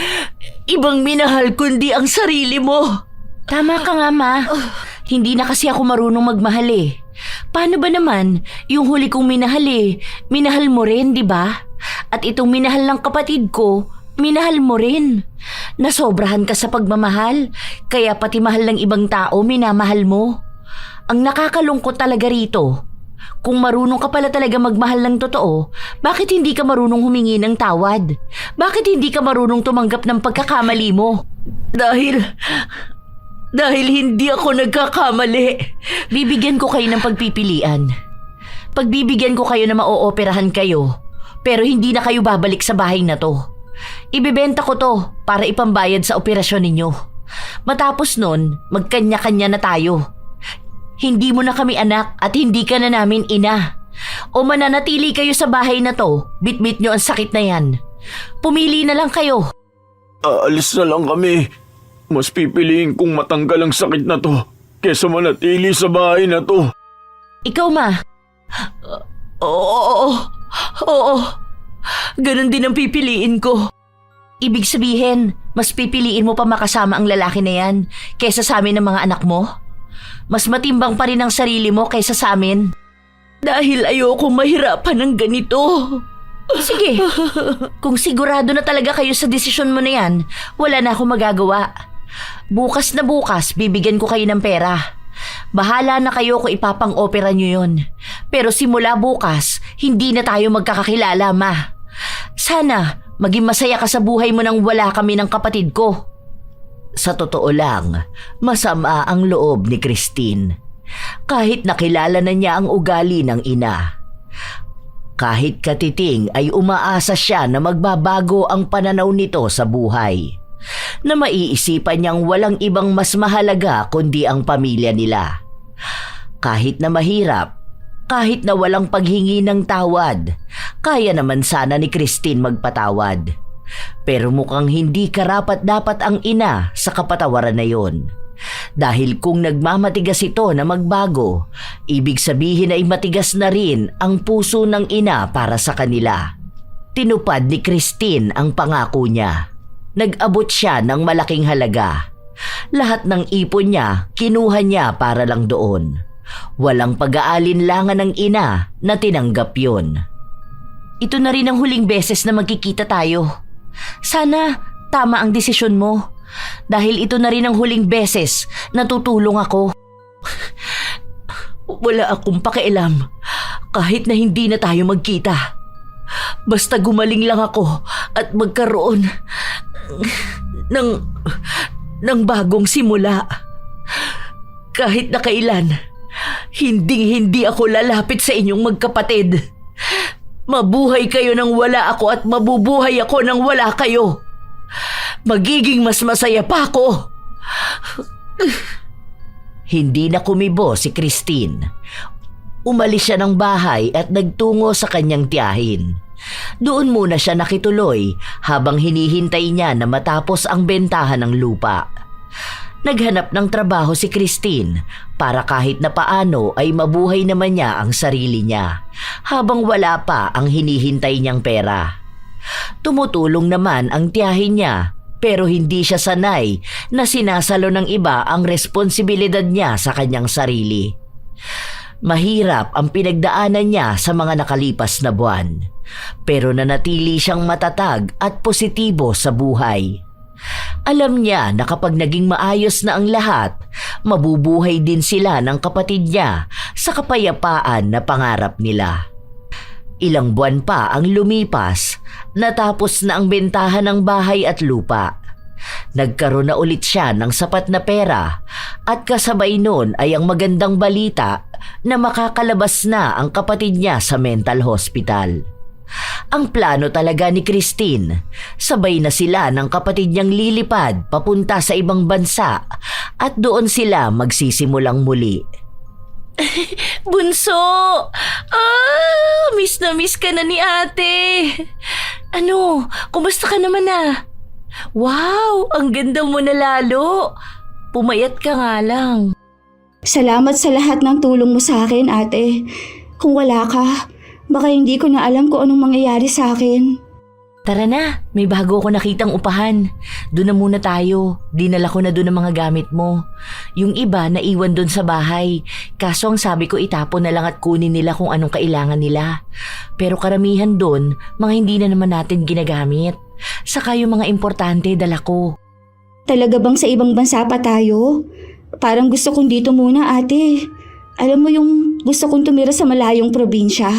ibang minahal kundi ang sarili mo. Tama ka nga, Ma. Hindi na kasi ako marunong magmahal eh. Paano ba naman yung huli kong minahal eh? Minahal mo rin, di ba? At itong minahal ng kapatid ko, minahal mo rin. Nasobrahan ka sa pagmamahal, kaya pati mahal ng ibang tao minamahal mo. Ang nakakalungkot talaga rito, kung marunong ka pala talaga magmahal ng totoo, bakit hindi ka marunong humingi ng tawad? Bakit hindi ka marunong tumanggap ng pagkakamali mo? Dahil hindi ako nagkakamali. Bibigyan ko kayo ng pagpipilian. Pagbibigyan ko kayo na maooperahan kayo, pero hindi na kayo babalik sa bahay na to. Ibebenta ko to para ipambayad sa operasyon ninyo. Matapos nun, magkanya-kanya na tayo. Hindi mo na kami anak at hindi ka na namin ina. O mananatili kayo sa bahay na to, bitbit nyo ang sakit na yan. Pumili na lang kayo. Aalis na lang kami. Mas pipiliin kong matanggal ang sakit na to kesa manatili sa bahay na to. Ikaw, Ma. Oo. Ganon din ang pipiliin ko. Ibig sabihin, mas pipiliin mo pa makasama ang lalaki na yan kesa sa amin ng mga anak mo? Mas matimbang pa rin ang sarili mo kaysa sa amin. Dahil ayoko mahirapan ng ganito. Sige, kung sigurado na talaga kayo sa desisyon mo na yan, wala na akong magagawa. Bukas na bukas, bibigyan ko kayo ng pera. Bahala na kayo kung ipapang-opera nyo yun. Pero simula bukas, hindi na tayo magkakakilala, Ma. Sana maging masaya ka sa buhay mo nang wala kami ng kapatid ko. Sa totoo lang, masama ang loob ni Christine. Kahit nakilala na niya ang ugali ng ina. Kahit katiting ay umaasa siya na magbabago ang pananaw nito sa buhay. na maiisipan niyang walang ibang mas mahalaga kundi ang pamilya nila. Kahit na mahirap, kahit na walang paghingi ng tawad, kaya naman sana ni Christine magpatawad. Pero mukhang hindi karapat-dapat ang ina sa kapatawaran na yon. Dahil kung nagmamatigas ito na magbago, ibig sabihin ay matigas na rin ang puso ng ina para sa kanila. Tinupad ni Christine ang pangako niya. Nag-abot siya ng malaking halaga. Lahat ng ipon niya, kinuha niya para lang doon. Walang pag-aalinlangan ng ina na tinanggap yun. Ito na rin ang huling beses na magkikita tayo. Sana tama ang desisyon mo. Dahil ito na rin ang huling beses na tutulong ako. Wala akong pakialam kahit na hindi na tayo magkita. Basta gumaling lang ako at magkaroon ng bagong simula. Kahit na kailan, hindi ako lalapit sa inyong magkapatid. Mabuhay kayo nang wala ako at mabubuhay ako nang wala kayo. Magiging mas masaya pa ako. Hindi na kumibo si Christine. Umalis siya ng bahay at nagtungo sa kanyang tiyahin. Doon muna siya nakituloy habang hinihintay niya na matapos ang bentahan ng lupa. Naghanap ng trabaho si Christine para kahit na paano ay mabuhay naman niya ang sarili niya habang wala pa ang hinihintay niyang pera. Tumutulong naman ang tiyahin niya pero hindi siya sanay na sinasalo ng iba ang responsibilidad niya sa kanyang sarili. Mahirap ang pinagdaanan niya sa mga nakalipas na buwan pero nanatili siyang matatag at positibo sa buhay. Alam niya na kapag naging maayos na ang lahat, mabubuhay din sila ng kapatid niya sa kapayapaan na pangarap nila. Ilang buwan pa ang lumipas, natapos na ang bentahan ng bahay at lupa. Nagkaroon na ulit siya ng sapat na pera at kasabay nun ay ang magandang balita na makakalabas na ang kapatid niya sa mental hospital. Ang plano talaga ni Christine, sabay na sila ng kapatid niyang lilipad papunta sa ibang bansa at doon sila magsisimulang muli. Bunso! Miss na miss ka na ni ate. Ano, kumusta ka naman ah? Wow, ang ganda mo na lalo. Pumayat ka nga lang. Salamat sa lahat ng tulong mo sa akin, ate. Kung wala ka, baka hindi ko na alam kung anong mangyayari sa akin. Tara na, may bago ako nakitang upahan. Doon na muna tayo. Dinala ko na doon ang mga gamit mo. Yung iba naiwan doon sa bahay. Kaso ang sabi ko itapon na lang at kunin nila kung anong kailangan nila. Pero karamihan doon, mga hindi na naman natin ginagamit. Saka yung mga importante dala ko. Talaga bang sa ibang bansa pa tayo? Parang gusto kong dito muna, ate. Alam mo yung gusto kong tumira sa malayong probinsya.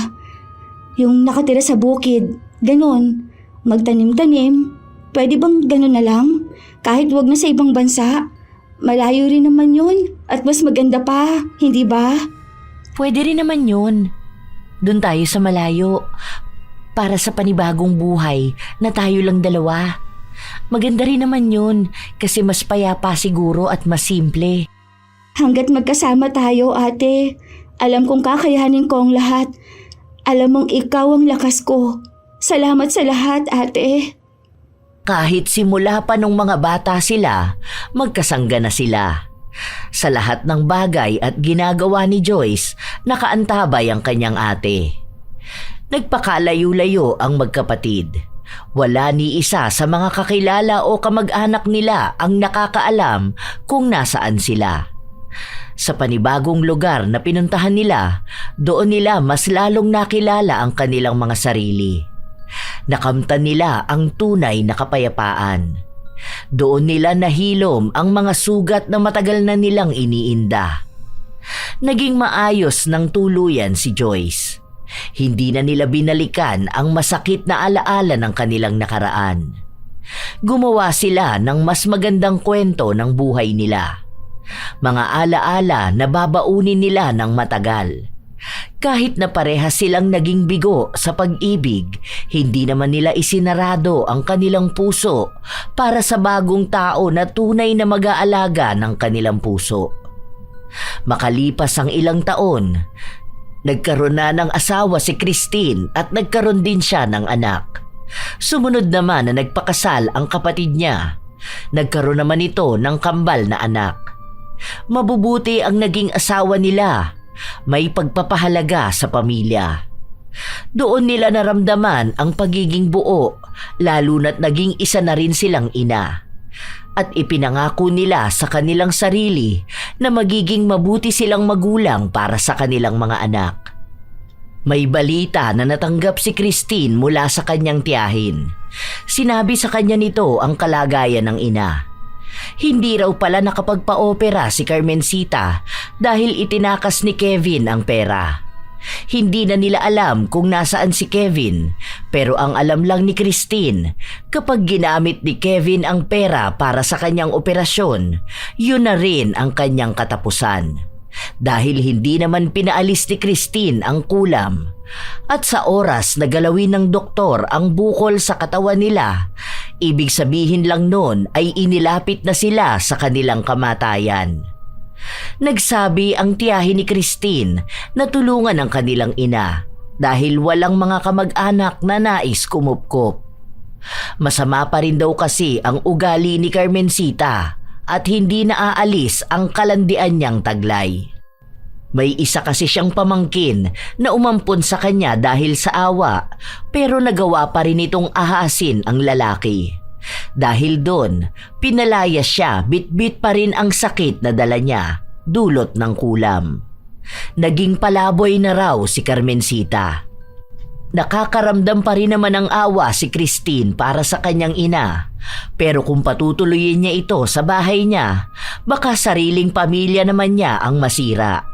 Yung nakatira sa bukid. Ganon. Magtanim-tanim. Pwede bang ganon na lang? Kahit wag na sa ibang bansa. Malayo rin naman yun. At mas maganda pa, hindi ba? Pwede rin naman yun. Doon tayo sa malayo. Para sa panibagong buhay na tayo lang dalawa. Maganda rin naman yun kasi mas payapa siguro at mas simple. Hanggat magkasama tayo, ate. Alam kong kakayanin ko ang lahat. Alam mong ikaw ang lakas ko. Salamat sa lahat, ate. Kahit simula pa nung mga bata sila, magkasangga na sila. Sa lahat ng bagay at ginagawa ni Joyce, nakaantabay ang kanyang ate. Nagpakalayo-layo ang magkapatid. Wala ni isa sa mga kakilala o kamag-anak nila ang nakakaalam kung nasaan sila. Sa panibagong lugar na pinuntahan nila, doon nila mas lalong nakilala ang kanilang mga sarili. Nakamtan nila ang tunay na kapayapaan. Doon nila nahilom ang mga sugat na matagal na nilang iniinda. Naging maayos ng tuluyan si Joyce. Hindi na nila binalikan ang masakit na alaala ng kanilang nakaraan. Gumawa sila ng mas magandang kwento ng buhay nila. Mga alaala na babaunin nila ng matagal. Kahit na parehas silang naging bigo sa pag-ibig, hindi naman nila isinarado ang kanilang puso para sa bagong tao na tunay na mag-aalaga ng kanilang puso. Makalipas ang ilang taon, nagkaroon na ng asawa si Christine at nagkaroon din siya ng anak. Sumunod naman na nagpakasal ang kapatid niya. Nagkaroon naman ito ng kambal na anak. Mabubuti ang naging asawa nila. May pagpapahalaga sa pamilya. Doon nila naramdaman ang pagiging buo, lalo na't naging isa na rin silang ina. At ipinangako nila sa kanilang sarili na magiging mabuti silang magulang para sa kanilang mga anak. May balita na natanggap si Christine mula sa kanyang tiyahin. Sinabi sa kanya nito ang kalagayan ng ina. Hindi raw pala nakapagpa-opera si Carmencita dahil itinakas ni Kevin ang pera. Hindi na nila alam kung nasaan si Kevin, pero ang alam lang ni Christine, kapag ginamit ni Kevin ang pera para sa kanyang operasyon, yun na rin ang kanyang katapusan. Dahil hindi naman pinaalis ni Christine ang kulam. At sa oras na galawin ng doktor ang bukol sa katawan nila, ibig sabihin lang nun ay inilapit na sila sa kanilang kamatayan. Nagsabi ang tiyahin ni Christine na tulungan ang kanilang ina dahil walang mga kamag-anak na nais kumupkop. Masama pa rin daw kasi ang ugali ni Carmencita at hindi naaalis ang kalandian niyang taglay. May isa kasi siyang pamangkin na umampon sa kanya dahil sa awa, pero nagawa pa rin itong ahasin ang lalaki. Dahil doon, pinalaya siya, bitbit pa rin ang sakit na dala niya, dulot ng kulam. Naging palaboy na raw si Carmencita. Nakakaramdam pa rin naman ng awa si Christine para sa kanyang ina, pero kung patutuloyin niya ito sa bahay niya, baka sariling pamilya naman niya ang masira.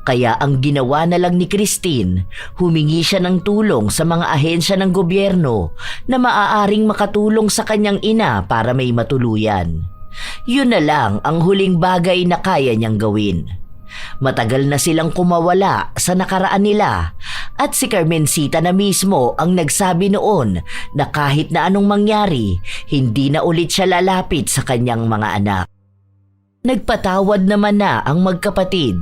Kaya ang ginawa na lang ni Christine, humingi siya ng tulong sa mga ahensya ng gobyerno na maaaring makatulong sa kanyang ina para may matuluyan. Yun na lang ang huling bagay na kaya niyang gawin. Matagal na silang kumawala sa nakaraan nila at si Carmencita na mismo ang nagsabi noon na kahit na anong mangyari, hindi na ulit siya lalapit sa kanyang mga anak. Nagpatawad naman na ang magkapatid,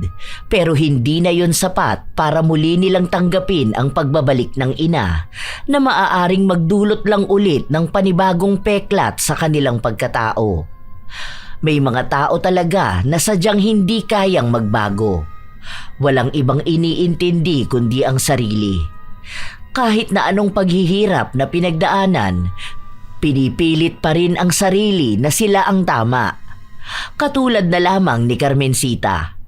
pero hindi na yon sapat para muli nilang tanggapin ang pagbabalik ng ina na maaaring magdulot lang ulit ng panibagong peklat sa kanilang pagkatao. May mga tao talaga na sadyang hindi kayang magbago. Walang ibang iniintindi kundi ang sarili. Kahit na anong paghihirap na pinagdaanan, pinipilit pa rin ang sarili na sila ang tama. Katulad na lamang ni Carmencita.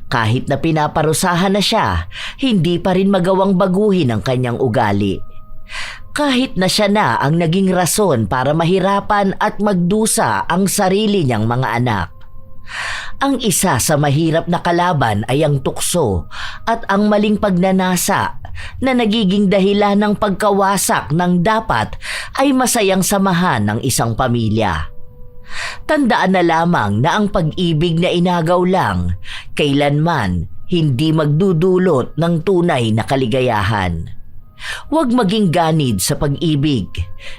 Kahit na pinaparusahan na siya, hindi pa rin magawang baguhin ang kanyang ugali. Kahit na siya na ang naging rason para mahirapan at magdusa ang sarili niyang mga anak. Ang isa sa mahirap na kalaban ay ang tukso at ang maling pagnanasa na nagiging dahilan ng pagkawasak ng dapat ay masayang samahan ng isang pamilya. Tandaan na lamang na ang pag-ibig na inagaw lang, kailanman hindi magdudulot ng tunay na kaligayahan. Huwag maging ganid sa pag-ibig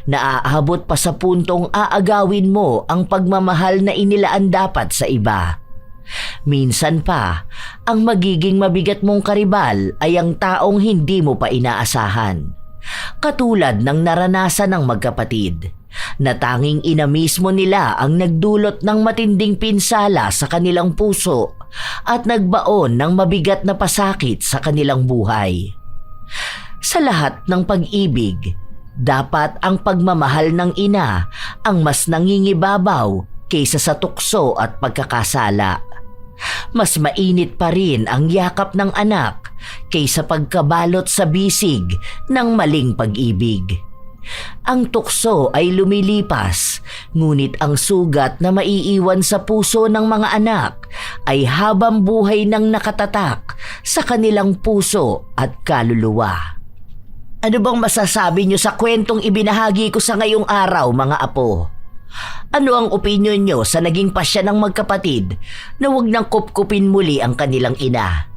na aabot pa sa puntong aagawin mo ang pagmamahal na inilaan dapat sa iba. Minsan pa, ang magiging mabigat mong karibal ay ang taong hindi mo pa inaasahan. Katulad ng naranasan ng magkapatid, na tanging ina mismo nila ang nagdulot ng matinding pinsala sa kanilang puso at nagbaon ng mabigat na pasakit sa kanilang buhay. Sa lahat ng pag-ibig, dapat ang pagmamahal ng ina ang mas nangingibabaw kaysa sa tukso at pagkakasala. Mas mainit pa rin ang yakap ng anak kaysa pagkabalot sa bisig ng maling pag-ibig. Ang tukso ay lumilipas, ngunit ang sugat na maiiwan sa puso ng mga anak ay habang buhay nang nakatatak sa kanilang puso at kaluluwa. Ano bang masasabi niyo sa kwentong ibinahagi ko sa ngayong araw, mga apo? Ano ang opinyon niyo sa naging pasya ng magkapatid na wag nang kupkupin muli ang kanilang ina?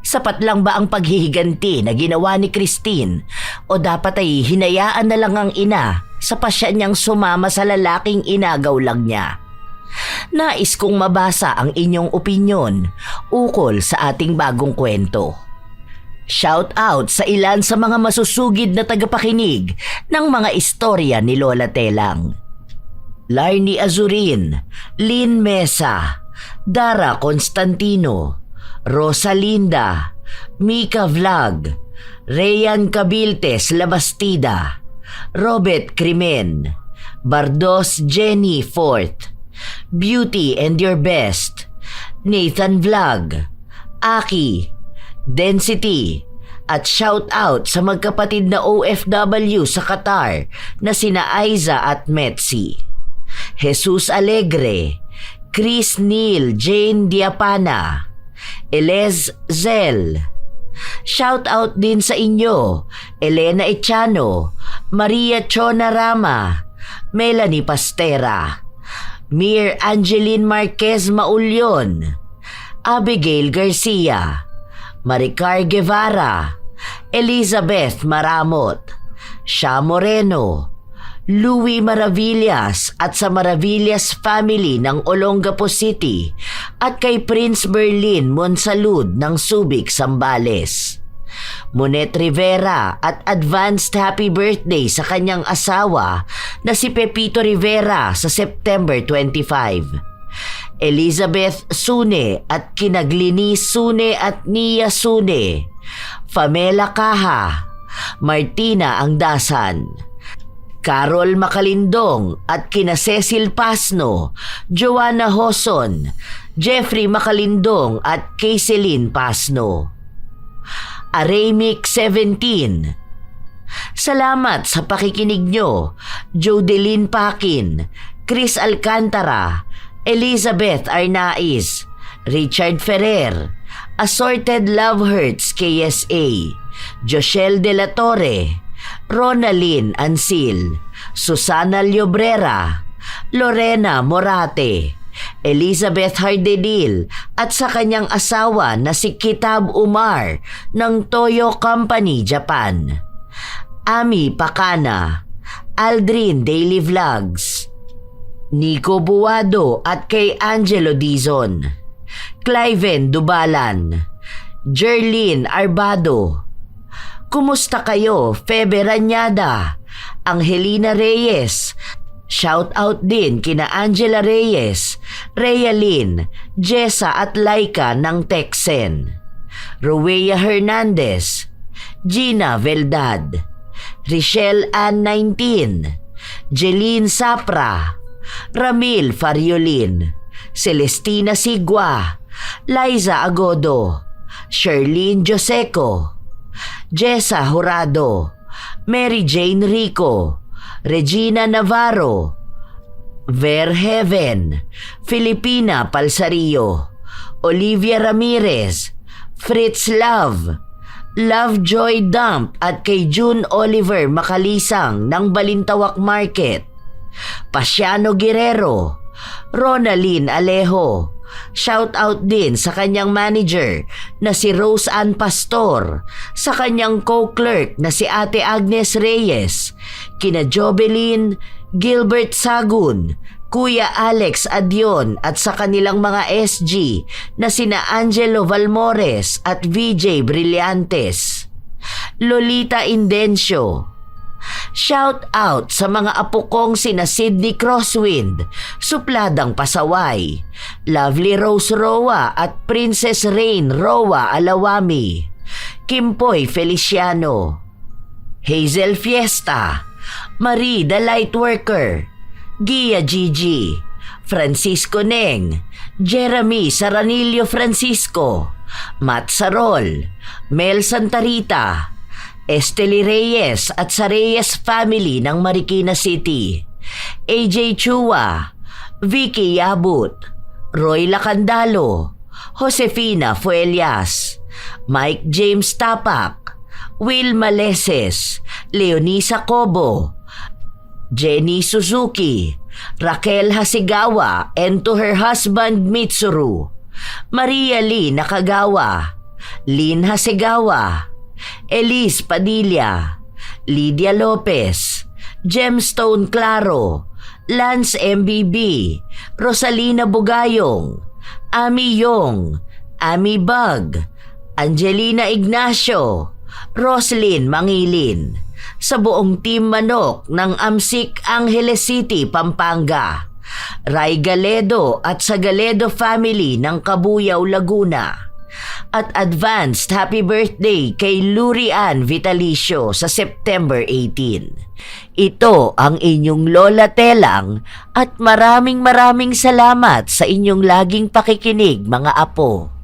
Sapat lang ba ang paghihiganti na ginawa ni Christine o dapat ay hinayaan na lang ang ina sa pasya niyang sumama sa lalaking inagaw lang niya? Nais kong mabasa ang inyong opinyon ukol sa ating bagong kwento. Shout out sa ilan sa mga masusugid na tagapakinig ng mga istorya ni Lola Telang. Larnie Azurin, Lynn Mesa, Dara Constantino, Rosalinda, Mika Vlog, Rayan Cabiltes Labastida, Robert Crimen, Bardos Jenny Fort, Beauty and Your Best, Nathan Vlog, Aki, Density, at shout out sa magkapatid na OFW sa Qatar na sina Aiza at Metsi, Jesus Alegre, Chris Neil Jane Diapana, Elez Zel. Shout out din sa inyo, Elena Echano, Maria Chona Rama, Melanie Pastera, Mir Angeline Marquez Maulyon, Abigail Garcia, Maricar Guevara, Elizabeth Maramot, Sha Moreno, Louie Maravillas at sa Maravillas family ng Olongapo City at kay Prince Berlin Monsalud ng Subic, Zambales. Monet Rivera at advanced happy birthday sa kanyang asawa na si Pepito Rivera sa September 25. Elizabeth Sune at Kinaglini Sune at Nia Sune. Pamela Caja, Martina Angdasan, Carol Makalindong at kina Cecil Pasno, Joanna Hoson, Jeffrey Makalindong at Kayselin Pasno. Aramic 17. Salamat sa pakikinig nyo, Jodeline Pakin, Chris Alcantara, Elizabeth Arnaiz, Richard Ferrer, Assorted Love Hurts KSA, Joshel De La Torre, Ronalyn Ansil, Susana Llobrera, Lorena Morate, Elizabeth Hardenil at sa kanyang asawa na si Kitab Umar ng Toyo Company, Japan. Ami Pakana, Aldrin Daily Vlogs, Nico Buwado at kay Angelo Dizon, Cliven Dubalan, Jerlyn Arbado. Kumusta kayo, Febe Ranyada, Angelina Reyes, shout out din kina Angela Reyes, Rhea Lynn, Jessa at Laika ng Texen, Rowea Hernandez, Gina Veldad, Richelle Ann 19, Jeline Sapra, Ramil Fariolin, Celestina Sigua, Liza Agodo, Sherlyn Joseco, Jessa Jurado, Mary Jane Rico, Regina Navarro, Ver Heaven, Filipina Palsario, Olivia Ramirez, Fritz Love, Lovejoy Dump at kay June Oliver Makalisang ng Balintawak Market, Pasiano Guerrero, Ronalyn Alejo. Shout out din sa kanyang manager na si Rose Ann Pastor, sa kanyang co-clerk na si Ate Agnes Reyes, kina Jobelin, Gilbert Sagun, Kuya Alex Adion at sa kanilang mga SG na sina Angelo Valmores at VJ Brillantes, Lolita Indencio. Shout out sa mga apo kong sina Sydney Crosswind, Supladang Pasaway, Lovely Rose Roa at Princess Rain Roa Alawami, Kimpoy Feliciano, Hazel Fiesta, Marie the Lightworker, Gia Gigi, Francisco Neng, Jeremy Saranillo Francisco, Matt Sarol, Mel Santarita, Esteli Reyes at sa Reyes family ng Marikina City, AJ Chua, Vicky Yabut, Roy Lacandalo, Josefina Fuelias, Mike James Tapak, Will Maleses, Leonisa Cobo, Jenny Suzuki, Raquel Hasigawa and to her husband Mitsuru, Maria Lee Nakagawa, Lynn Hasegawa, Elise Padilla, Lydia Lopez, Gemstone Claro, Lance MBB, Rosalina Bugayong, Ami Yong, Ami Bug, Angelina Ignacio, Roslyn Mangilin, sa buong Team Manok ng Amsik Angeles City, Pampanga, Ray Galedo at sa Galedo family ng Cabuyao, Laguna, at advanced happy birthday kay Lurian Vitalicio sa September 18. Ito ang inyong Lola Telang at maraming salamat sa inyong laging pakikinig, mga apo.